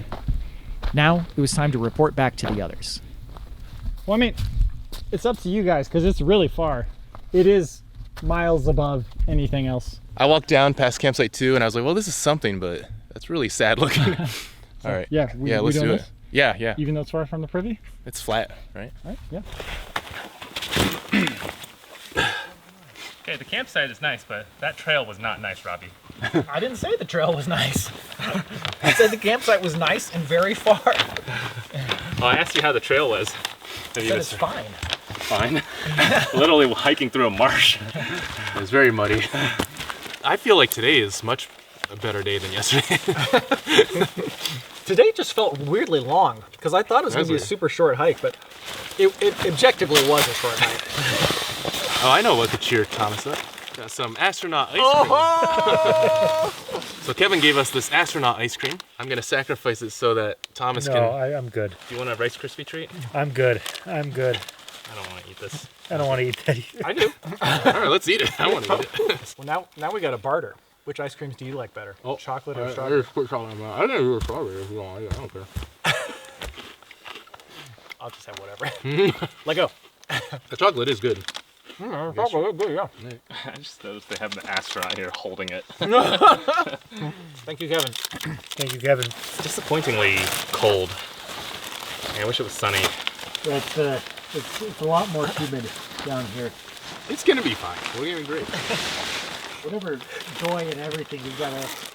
Speaker 2: Now it was time to report back to the others.
Speaker 5: Well, I mean, it's up to you guys because it's really far. It is miles above anything else.
Speaker 1: I walked down past campsite 2 and I was like, well, this is something, but that's really sad looking. All right.
Speaker 5: Yeah,
Speaker 1: let's do it.
Speaker 5: this?
Speaker 1: Yeah.
Speaker 5: Even though it's far from the privy?
Speaker 1: It's flat, right?
Speaker 5: Right, yeah.
Speaker 8: Okay, the campsite is nice, but that trail was not nice, Robby.
Speaker 5: I didn't say the trail was nice. I said the campsite was nice and very far.
Speaker 8: Oh, I asked you how the trail was.
Speaker 5: I said it's fine.
Speaker 8: Fine. Literally hiking through a marsh.
Speaker 1: It was very muddy. I feel like today is much a better day than yesterday.
Speaker 5: Today just felt weirdly long because I thought it was going to be a super short hike, but it objectively was a short hike.
Speaker 1: Oh, I know what could cheer Thomas up. Got some astronaut ice cream. So Kevin gave us this astronaut ice cream. I'm gonna sacrifice it so that Thomas can.
Speaker 6: No, I'm good.
Speaker 1: Do you want a Rice Krispie treat?
Speaker 6: I'm good. I'm good.
Speaker 1: I don't want to eat this.
Speaker 6: I don't want to eat that either.
Speaker 1: I do. All right, let's eat it. I want to eat it.
Speaker 5: Well, now we got a barter. Which ice creams do you like better?
Speaker 1: Oh,
Speaker 5: chocolate or strawberry?
Speaker 1: I didn't do strawberry. If you don't like it, I don't care.
Speaker 5: I'll just have whatever. Let go.
Speaker 1: The chocolate is good.
Speaker 5: Chocolate is good, yeah.
Speaker 8: I just noticed they have the astronaut here holding it.
Speaker 5: Thank you, Kevin.
Speaker 6: Thank you, Kevin.
Speaker 8: Disappointingly cold. I wish it was sunny.
Speaker 10: It's a lot more humid down here.
Speaker 1: It's gonna be fine. We're gonna be great.
Speaker 10: Whatever joy and everything you've got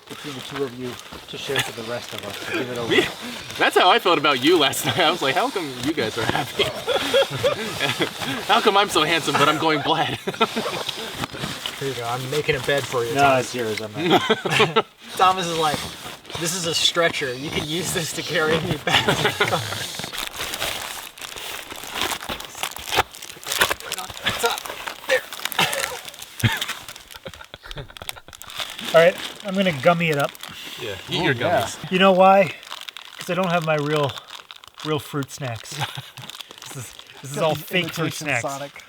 Speaker 10: between the two of you to share to the rest of us. To give it over.
Speaker 1: That's how I felt about you last night. I was like, how come you guys are happy? How come I'm so handsome, but I'm going black?
Speaker 5: Here you go. I'm making a bed for you.
Speaker 10: No, it's yours. I'm not.
Speaker 5: Thomas is like, this is a stretcher. You can use this to carry me back.
Speaker 6: All right, I'm gonna gummy it up.
Speaker 1: Yeah, eat your gummies.
Speaker 6: You know why? Because I don't have my real fruit snacks. This is all fake fruit snacks.
Speaker 5: Sonic.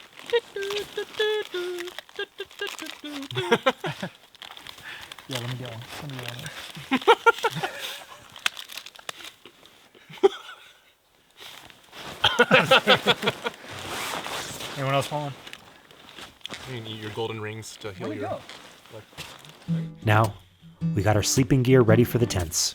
Speaker 5: Yeah, let me get one.
Speaker 6: Anyone else want one?
Speaker 1: You can eat your golden rings to heal your.
Speaker 6: Now, we got our sleeping gear ready for the tents.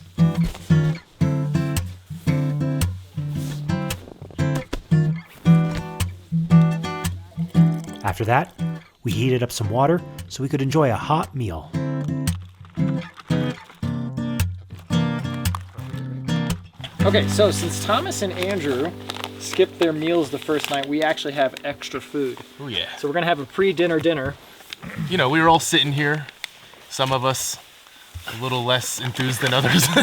Speaker 6: After that, we heated up some water so we could enjoy a hot meal.
Speaker 5: Okay, so since Thomas and Andrew skipped their meals the first night, we actually have extra food.
Speaker 1: Oh yeah.
Speaker 5: So we're gonna have a pre-dinner dinner.
Speaker 1: You know, we were all sitting here. Some of us a little less enthused than others. So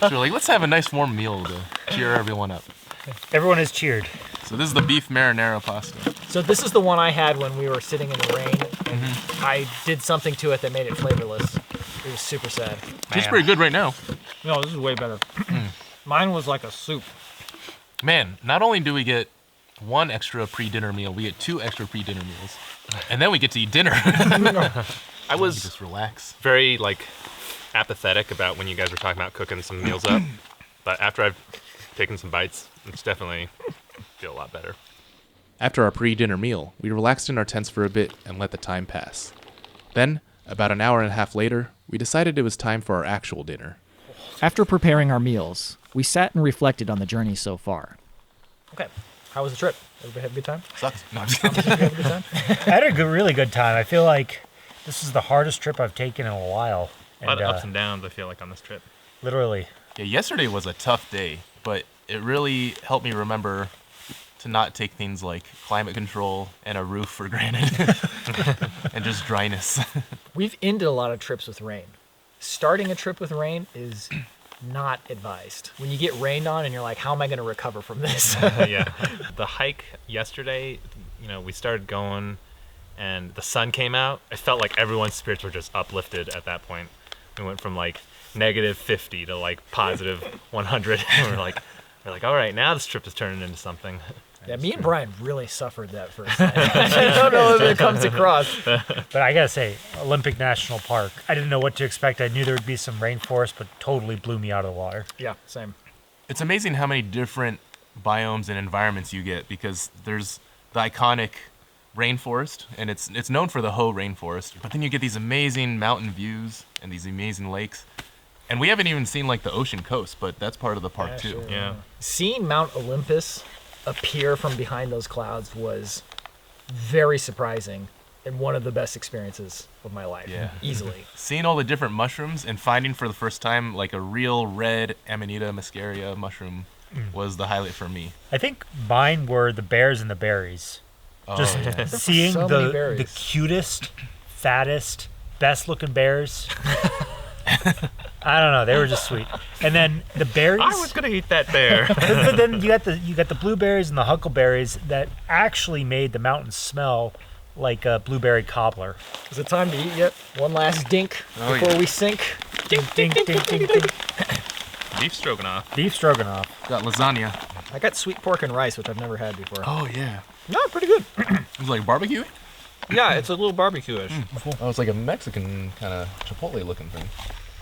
Speaker 1: we're like, let's have a nice warm meal to cheer everyone up.
Speaker 6: Everyone is cheered.
Speaker 1: So this is the beef marinara pasta.
Speaker 5: So this is the one I had when we were sitting in the rain, and I did something to it that made it flavorless. It was super sad.
Speaker 1: Tastes pretty good right now.
Speaker 5: No, this is way better. Mine was like a soup.
Speaker 1: Man, not only do we get one extra pre-dinner meal, we get 2 extra pre-dinner meals. And then we get to eat dinner.
Speaker 8: I was
Speaker 1: just relax.
Speaker 8: very apathetic about when you guys were talking about cooking some meals up, but after I've taken some bites, it's definitely feel a lot better.
Speaker 1: After our pre-dinner meal, we relaxed in our tents for a bit and let the time pass. Then, about an hour and a half later, we decided it was time for our actual dinner.
Speaker 2: After preparing our meals, we sat and reflected on the journey so far.
Speaker 5: Okay, how was the trip? Everybody have a good time?
Speaker 1: Sucks. No, I'm just kidding.
Speaker 5: Have a good time?
Speaker 6: I had a really good time. I feel like this is the hardest trip I've taken in a while.
Speaker 8: A lot of ups and downs, I feel like, on this trip.
Speaker 6: Literally.
Speaker 1: Yeah, yesterday was a tough day, but it really helped me remember to not take things like climate control and a roof for granted and just dryness.
Speaker 5: We've ended a lot of trips with rain. Starting a trip with rain is not advised. When you get rained on and you're like, how am I going to recover from this?
Speaker 8: Yeah. The hike yesterday, we started going and the sun came out. It felt like everyone's spirits were just uplifted at that point. We went from
Speaker 4: -50 to like +100. And we're like, all right, now this trip is turning into something.
Speaker 5: Yeah, me and Bryan really suffered that first night. I don't know if it comes across.
Speaker 6: But I gotta say, Olympic National Park, I didn't know what to expect. I knew there would be some rainforest, but totally blew me out of the water.
Speaker 5: Yeah, same.
Speaker 1: It's amazing how many different biomes and environments you get, because there's the iconic rainforest, and it's known for the Ho rainforest, but then you get these amazing mountain views and these amazing lakes. And we haven't even seen like the ocean coast, but that's part of the park too.
Speaker 5: Sure.
Speaker 4: Yeah.
Speaker 5: Seeing Mount Olympus appear from behind those clouds was very surprising and one of the best experiences of my life.
Speaker 1: Yeah.
Speaker 5: Easily.
Speaker 1: Seeing all the different mushrooms and finding for the first time like a real red Amanita muscaria mushroom was the highlight for me.
Speaker 6: I think mine were the bears and the berries. Just
Speaker 1: yeah.
Speaker 6: seeing
Speaker 5: So many
Speaker 6: the
Speaker 5: berries.
Speaker 6: cutest, fattest, best looking bears. I don't know, they were just sweet. And then the berries.
Speaker 4: I was gonna eat that bear.
Speaker 6: But then you got the blueberries and the huckleberries that actually made the mountains smell like a blueberry cobbler.
Speaker 5: Is it time to eat yet? One last dink before we sink.
Speaker 6: Ding, ding, ding, ding, ding.
Speaker 4: Beef stroganoff.
Speaker 6: Beef stroganoff.
Speaker 1: Got lasagna.
Speaker 5: I got sweet pork and rice, which I've never had before.
Speaker 1: Oh yeah.
Speaker 5: No, pretty good.
Speaker 1: It was like barbecue?
Speaker 4: Yeah, it's a little barbecue-ish.
Speaker 1: Oh, it's like a Mexican kind of Chipotle looking thing.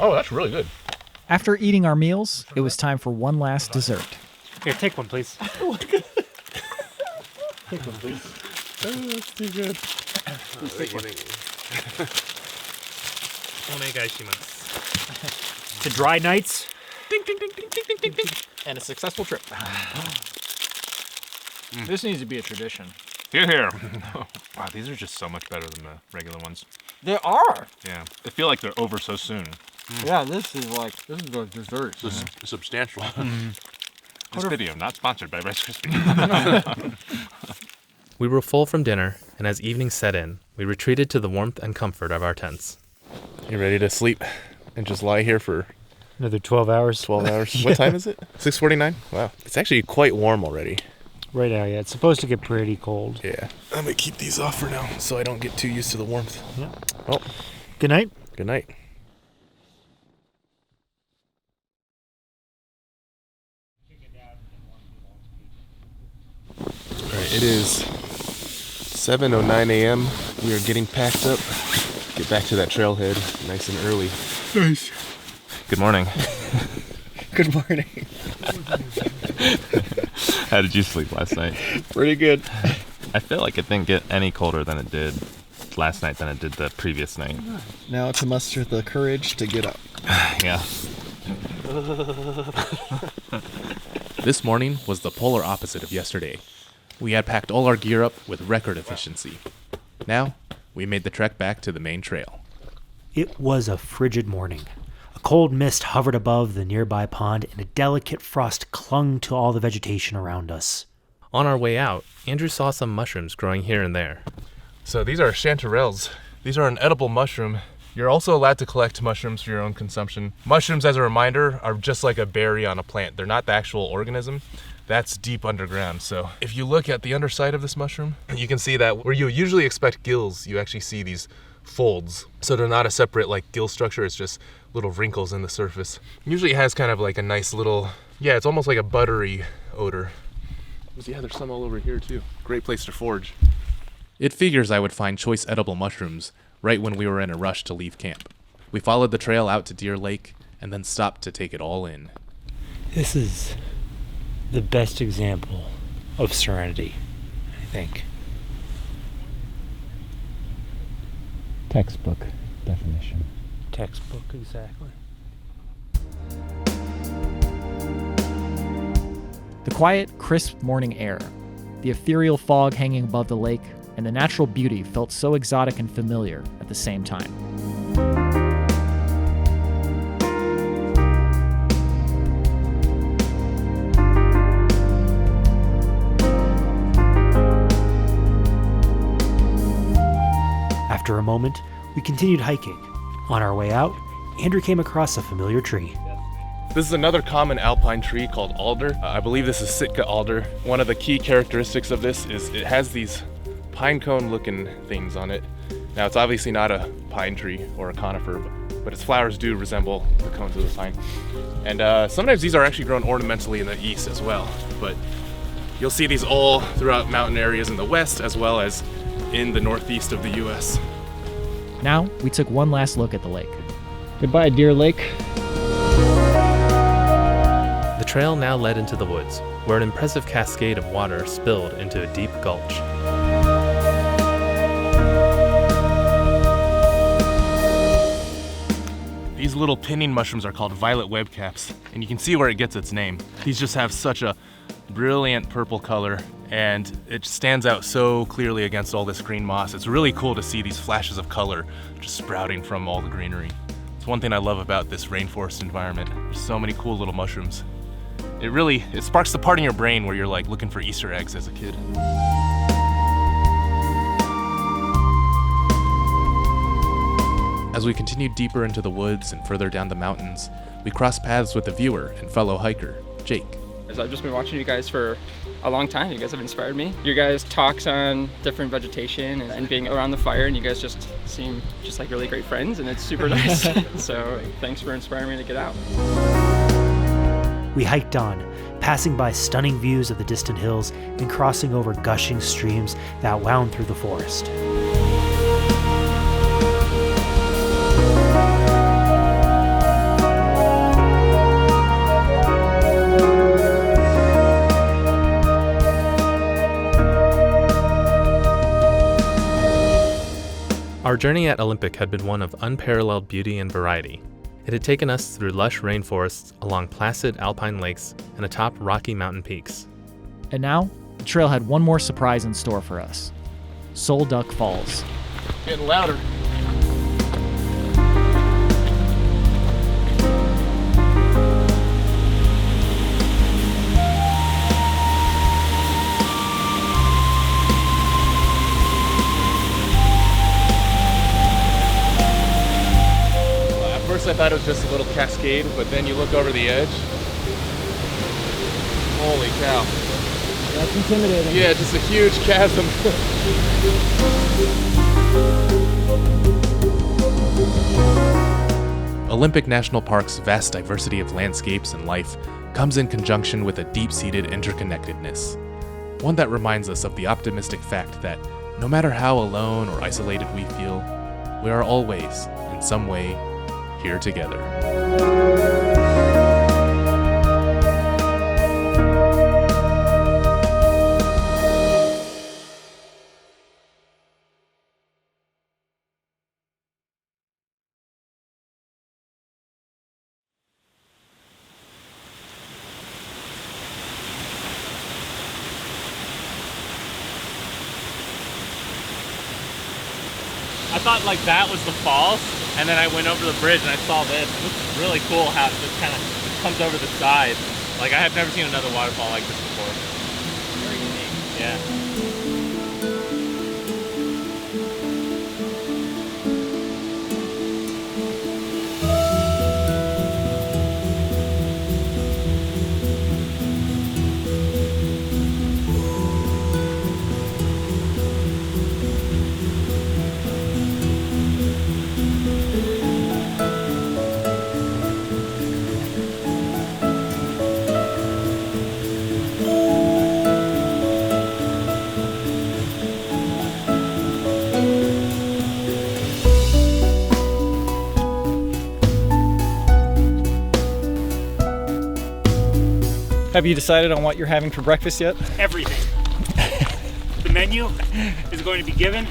Speaker 1: Oh, that's really good.
Speaker 2: After eating our meals, it was time for one last dessert.
Speaker 6: Here, take one, please.
Speaker 1: Take one, please. Oh, that's too good.
Speaker 6: To dry nights.
Speaker 5: Ding, ding, ding, ding, ding, ding, ding, ding. And a successful trip. This needs to be a tradition.
Speaker 1: Here. Wow, these are just so much better than the regular ones.
Speaker 5: They are.
Speaker 1: Yeah. They feel like they're over so soon.
Speaker 5: Yeah, this is like dessert.
Speaker 1: Substantial. This video not sponsored by Rice Krispies.
Speaker 4: We were full from dinner, and as evening set in, we retreated to the warmth and comfort of our tents.
Speaker 1: You ready to sleep and just lie here for
Speaker 6: Another 12 hours.
Speaker 1: 12 hours? What time is it? 6:49? Wow. It's actually quite warm already.
Speaker 6: Right now, yeah. It's supposed to get pretty cold.
Speaker 1: Yeah. I'm going to keep these off for now so I don't get too used to the warmth.
Speaker 6: Yeah.
Speaker 1: Well,
Speaker 6: Good night.
Speaker 1: good night. All right, it is 7:09 a.m. We are getting packed up. Get back to that trailhead nice and early. Nice.
Speaker 4: Good morning.
Speaker 2: Good morning.
Speaker 4: How did you sleep last night?
Speaker 1: Pretty good.
Speaker 4: I feel like it didn't get any colder than it did last night than it did the previous night.
Speaker 7: Now to muster the courage to get up.
Speaker 4: Yeah.
Speaker 1: This morning was the polar opposite of yesterday. We had packed all our gear up with record efficiency. Now, we made the trek back to the main trail.
Speaker 6: It was a frigid morning. A cold mist hovered above the nearby pond, and a delicate frost clung to all the vegetation around us.
Speaker 4: On our way out, Andrew saw some mushrooms growing here and there.
Speaker 1: So these are chanterelles. These are an edible mushroom. You're also allowed to collect mushrooms for your own consumption. Mushrooms, as a reminder, are just like a berry on a plant. They're not the actual organism. That's deep underground. So if you look at the underside of this mushroom, you can see that where you usually expect gills, you actually see these folds. So they're not a separate like gill structure, it's just little wrinkles in the surface. Usually it has kind of like a nice little, yeah, it's almost like a buttery odor. Yeah, there's some all over here too. Great place to forage. It figures I would find choice edible mushrooms right when we were in a rush to leave camp. We followed the trail out to Deer Lake and then stopped to take it all in.
Speaker 6: This is the best example of serenity, I think.
Speaker 7: Textbook definition.
Speaker 6: Textbook, exactly.
Speaker 2: The quiet, crisp morning air, the ethereal fog hanging above the lake, and the natural beauty felt so exotic and familiar at the same time.
Speaker 6: After a moment, we continued hiking. On our way out, Andrew came across a familiar tree.
Speaker 1: This is another common alpine tree called alder. I believe this is Sitka alder. One of the key characteristics of this is it has these pine cone looking things on it. Now it's obviously not a pine tree or a conifer, but its flowers do resemble the cones of the pine. And sometimes these are actually grown ornamentally in the east as well, but you'll see these all throughout mountain areas in the west as well as in the northeast of the US.
Speaker 2: Now, we took one last look at the lake.
Speaker 5: Goodbye, Deer Lake.
Speaker 4: The trail now led into the woods, where an impressive cascade of water spilled into a deep gulch.
Speaker 1: These little pinning mushrooms are called violet webcaps, and you can see where it gets its name. These just have such a brilliant purple color, and it stands out so clearly against all this green moss. It's really cool to see these flashes of color just sprouting from all the greenery. It's one thing I love about this rainforest environment. There's so many cool little mushrooms. It sparks the part in your brain where you're like looking for Easter eggs as a kid. As we continued deeper into the woods and further down the mountains, we crossed paths with a viewer and fellow hiker, Jake.
Speaker 11: I've just been watching you guys for a long time. You guys have inspired me. Your guys' talks on different vegetation and being around the fire, and you guys just seem just like really great friends, and it's super nice. So thanks for inspiring me to get out.
Speaker 6: We hiked on, passing by stunning views of the distant hills and crossing over gushing streams that wound through the forest.
Speaker 4: Our journey at Olympic had been one of unparalleled beauty and variety. It had taken us through lush rainforests, along placid alpine lakes, and atop rocky mountain peaks.
Speaker 2: And now, the trail had one more surprise in store for us. Duc Falls.
Speaker 1: Getting louder. I thought it was just a little cascade, but then you look over the edge. Holy cow.
Speaker 5: That's intimidating.
Speaker 1: Yeah, just a huge chasm. Olympic National Park's vast diversity of landscapes and life comes in conjunction with a deep-seated interconnectedness. One that reminds us of the optimistic fact that no matter how alone or isolated we feel, we are always, in some way, here together.
Speaker 8: I thought like that was the falls, and then I went over the bridge and I saw this. It looks really cool how it just kind of comes over the side. Like I have never seen another waterfall like this before. Very unique. Yeah.
Speaker 5: Have you decided on what you're having for breakfast yet?
Speaker 3: Everything. The menu is going to be given,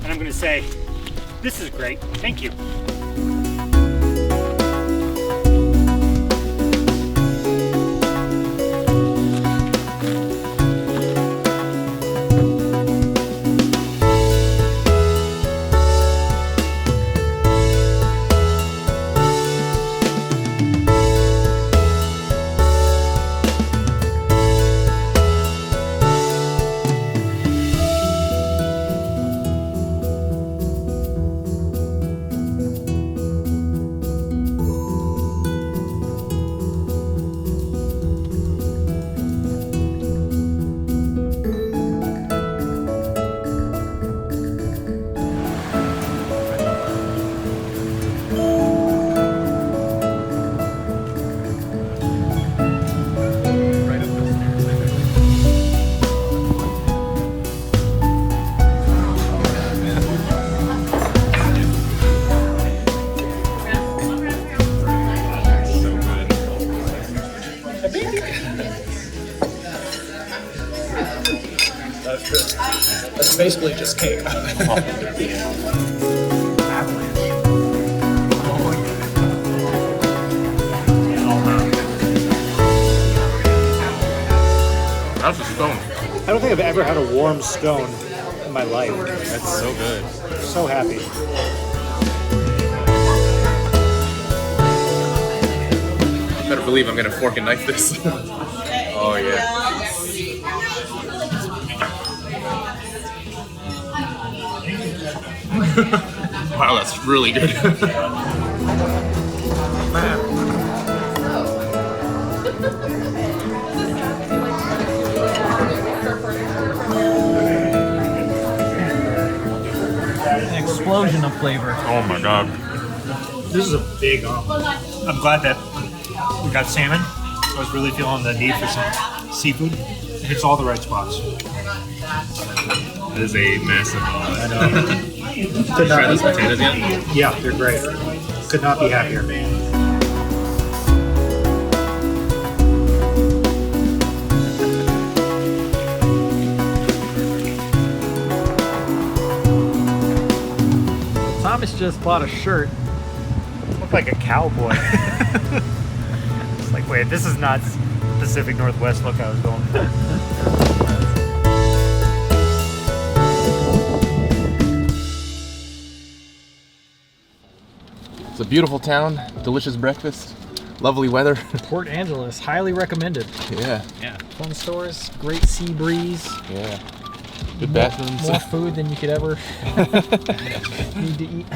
Speaker 3: and I'm going to say, this is great, thank you.
Speaker 2: That's basically just cake.
Speaker 1: That's a stone.
Speaker 3: I don't think I've ever had a warm stone in my life.
Speaker 1: That's so good.
Speaker 3: So happy.
Speaker 1: Better believe I'm gonna fork and knife this. Oh yeah. Wow, that's really good.
Speaker 2: An explosion of flavor.
Speaker 1: Oh my god.
Speaker 3: This is a big I'm glad that we got salmon. I was really feeling the need for some seafood. It hits all the right spots.
Speaker 1: That is a massive.
Speaker 3: I know. Could
Speaker 1: Try
Speaker 3: not
Speaker 1: these potatoes yet?
Speaker 3: Yeah, they're great. Could not be happier.
Speaker 2: Thomas just bought a shirt.
Speaker 3: Look like a cowboy. It's like, wait, this is not Pacific Northwest look I was going for.
Speaker 1: It's a beautiful town, delicious breakfast, lovely weather.
Speaker 2: Port Angeles, highly recommended.
Speaker 1: Yeah.
Speaker 2: Yeah. Fun stores, great sea breeze.
Speaker 1: Yeah. Good bathrooms.
Speaker 2: More food than you could ever need to eat.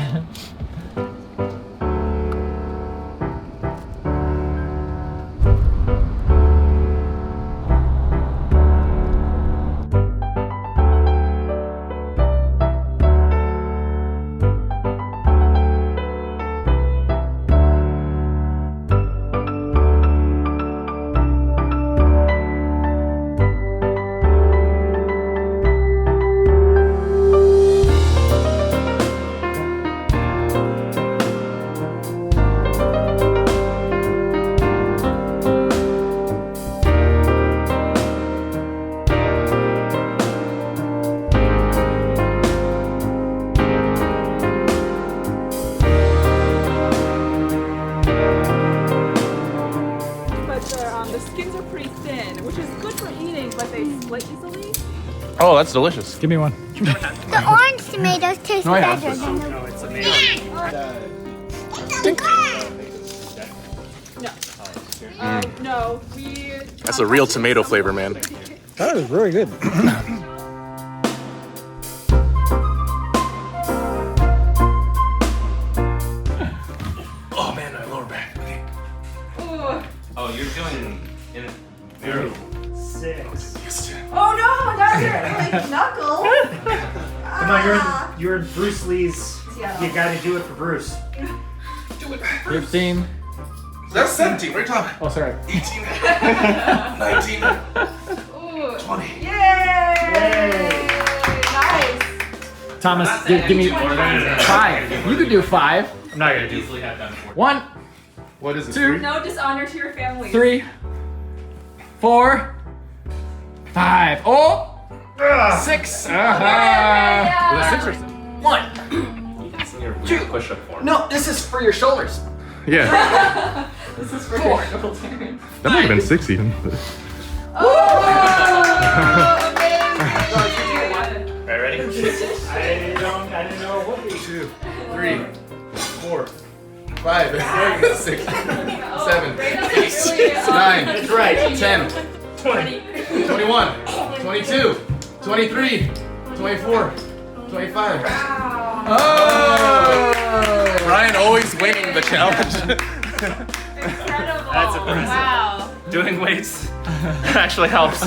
Speaker 1: Oh, that's delicious.
Speaker 2: Give me one.
Speaker 12: The orange tomatoes taste better than the...
Speaker 3: No, it's amazing.
Speaker 12: No,
Speaker 1: That's a real tomato flavor, man.
Speaker 2: That is really good.
Speaker 1: Oh man, my lower back. Okay.
Speaker 9: Oh, you're doing in very
Speaker 3: 6.
Speaker 12: Oh no, not your like knuckle.
Speaker 3: Come on, you're in Bruce Lee's. You gotta do it for Bruce.
Speaker 2: 15.
Speaker 1: That's 17. What are you talking?
Speaker 2: Oh, sorry.
Speaker 1: 18. 19. 20.
Speaker 12: Yay! Nice.
Speaker 2: Thomas, give me 5. You could do 5.
Speaker 3: I'm not gonna do it.
Speaker 9: easily have done 4.
Speaker 2: 1,
Speaker 1: What is this?
Speaker 2: 2,
Speaker 12: No dishonor to your family.
Speaker 2: 3, 4, 5. Oh! 6.
Speaker 1: Was that 6 or
Speaker 2: 1.
Speaker 9: It's in your weird push-up form.
Speaker 2: No, this is for your shoulders.
Speaker 1: Yeah.
Speaker 12: This is for your shoulders.
Speaker 1: That might have been 6 even.
Speaker 12: Oh, amazing.
Speaker 9: Alright, ready?
Speaker 3: I didn't know what we
Speaker 1: 2, 3, 4, 5, 6, 7, 8, 9,
Speaker 3: That's right.
Speaker 1: 10, 20, 21, 22, 23, 24, 25. Oh! Bryan always winning the challenge.
Speaker 12: Incredible.
Speaker 8: That's impressive.
Speaker 12: Wow.
Speaker 8: Doing weights actually helps.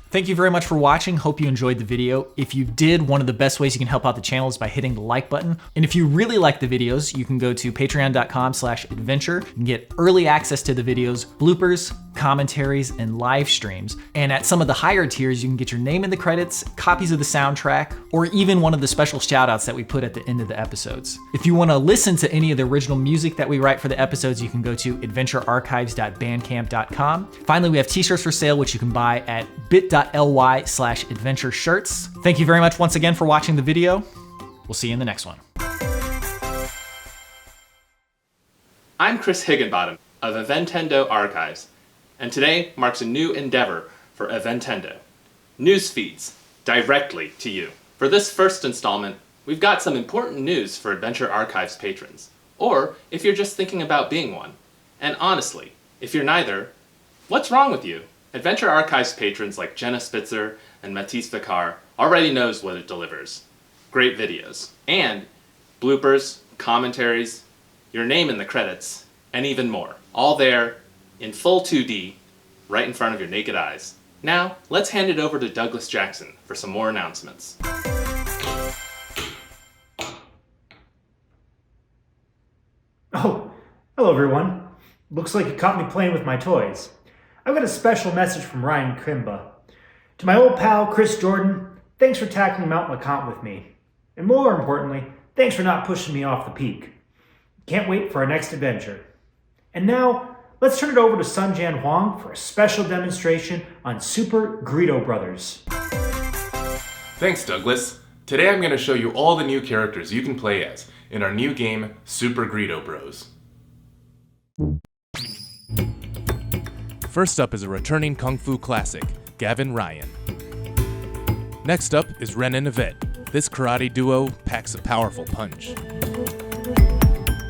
Speaker 2: Thank you very much for watching. Hope you enjoyed the video. If you did, one of the best ways you can help out the channel is by hitting the like button. And if you really like the videos, you can go to patreon.com/adventure and get early access to the videos, bloopers, commentaries, and live streams. And at some of the higher tiers, you can get your name in the credits, copies of the soundtrack, or even one of the special shoutouts that we put at the end of the episodes. If you want to listen to any of the original music that we write for the episodes, you can go to adventurearchives.bandcamp.com. Finally, we have t-shirts for sale, which you can buy at bit.ly/adventureshirts. Thank you very much once again for watching the video. We'll see you in the next one.
Speaker 4: I'm Chris Higginbottom of Eventendo Archives, and today marks a new endeavor for Eventendo. News feeds directly to you. For this first installment, we've got some important news for Adventure Archives patrons, or if you're just thinking about being one. And honestly, if you're neither, what's wrong with you? Adventure Archives patrons like Jenna Spitzer and Matisse Vicar already knows what it delivers. Great videos, and bloopers, commentaries, your name in the credits, and even more. All there in full 2D, right in front of your naked eyes. Now, let's hand it over to Douglas Jackson for some more announcements.
Speaker 6: Oh, hello everyone. Looks like you caught me playing with my toys. I've got a special message from Ryan Krimba. To my old pal, Chris Jordan, thanks for tackling Mount LeConte with me. And more importantly, thanks for not pushing me off the peak. Can't wait for our next adventure. And now, let's turn it over to Sun Jan Huang for a special demonstration on Super Greedo Brothers.
Speaker 1: Thanks, Douglas. Today I'm going to show you all the new characters you can play as in our new game, Super Greedo Bros. First up is a returning Kung Fu classic, Gavin Ryan. Next up is Ren and Yvette. This karate duo packs a powerful punch.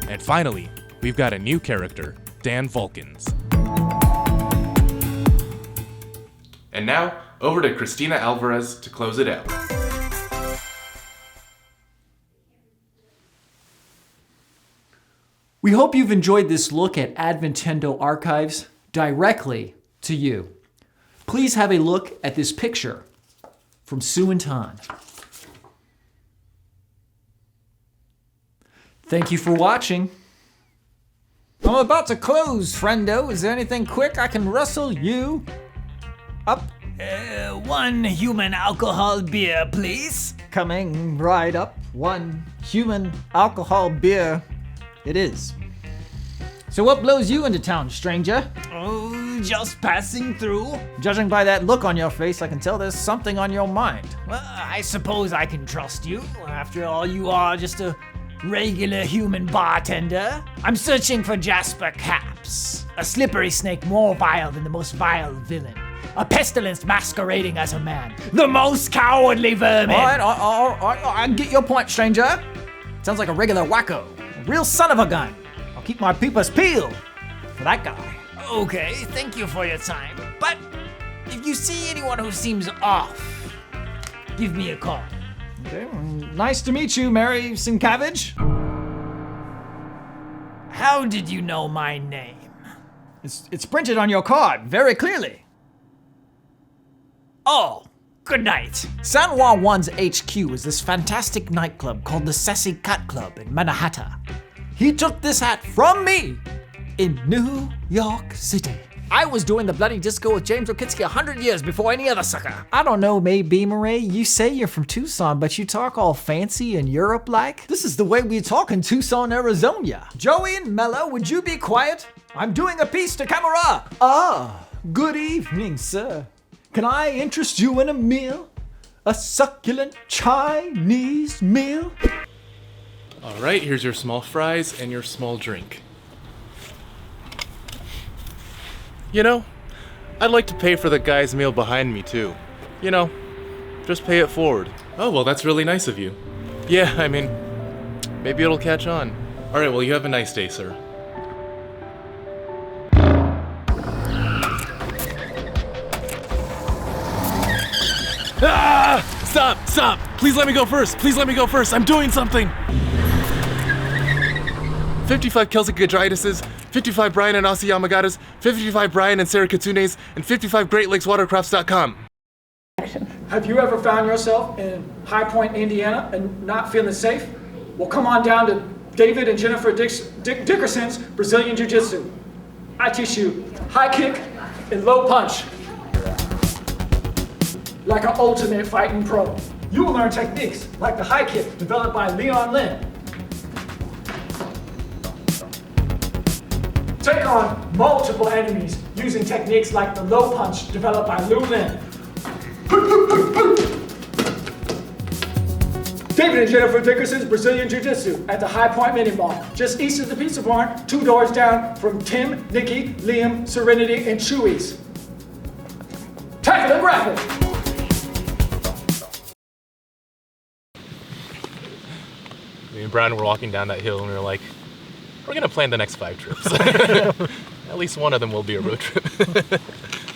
Speaker 1: And finally, we've got a new character, Dan Vulcans. And now, over to Christina Alvarez to close it out.
Speaker 2: We hope you've enjoyed this look at Adventendo Archives directly to you. Please have a look at this picture from Sue and Tan. Thank you for watching.
Speaker 5: I'm about to close, friendo. Is there anything quick I can rustle you up?
Speaker 2: One human alcohol beer, please.
Speaker 5: Coming right up. One human alcohol beer it is. So what blows you into town, stranger?
Speaker 2: Oh, just passing through.
Speaker 5: Judging by that look on your face, I can tell there's something on your mind.
Speaker 2: Well, I suppose I can trust you. After all, you are just a regular human bartender. I'm searching for Jasper Caps, a slippery snake more vile than the most vile villain. A pestilence masquerading as a man. The most cowardly vermin.
Speaker 5: All right, I get your point, stranger. Sounds like a regular wacko. A real son of a gun. I'll keep my peepers peeled for that guy.
Speaker 2: Okay, thank you for your time. But if you see anyone who seems off, give me a call.
Speaker 5: Okay, nice to meet you, Mary Sinkavage.
Speaker 2: How did you know my name?
Speaker 5: It's printed on your card, very clearly.
Speaker 2: Oh, good night.
Speaker 5: San Juan 1's HQ is this fantastic nightclub called the Sassy Cat Club in Manhattan. He took this hat from me in New York City.
Speaker 2: I was doing the bloody disco with James Rokitsky 100 years before any other sucker.
Speaker 5: I don't know, maybe, Murray. You say you're from Tucson, but you talk all fancy and Europe-like. This is the way we talk in Tucson, Arizona. Joey and Mello, would you be quiet? I'm doing a piece to camera. Ah, good evening, sir. Can I interest you in a meal? A succulent Chinese meal?
Speaker 1: All right, here's your small fries and your small drink. You know, I'd like to pay for the guy's meal behind me too. You know, just pay it forward. Oh, well, that's really nice of you. Yeah, I mean, maybe it'll catch on. All right, well, you have a nice day, sir. Ah! Stop! Please let me go first. I'm doing something. 55 Celtic Gidriatuses, 55 Bryan and Aussie Yamagatas, 55 Bryan and Sarah Katsunes, and 55 Great Lakes Watercrafts.com.
Speaker 5: Have you ever found yourself in High Point, Indiana, and not feeling safe? Well, come on down to David and Jennifer Dickerson's Brazilian Jiu-Jitsu. I teach you high kick, and low punch. Like an ultimate fighting pro. You will learn techniques like the high kick developed by Leon Lin. Take on multiple enemies using techniques like the low punch developed by Lu Lin. David and Jennifer Dickerson's Brazilian Jiu-Jitsu at the High Point Mini Mall, just east of the Pizza Barn, 2 doors down from Tim, Nikki, Liam, Serenity, and Chewy's. Tackle and grapple!
Speaker 1: Me and Bryan were walking down that hill and we were like, we're gonna plan the next 5 trips. At least one of them will be a road trip.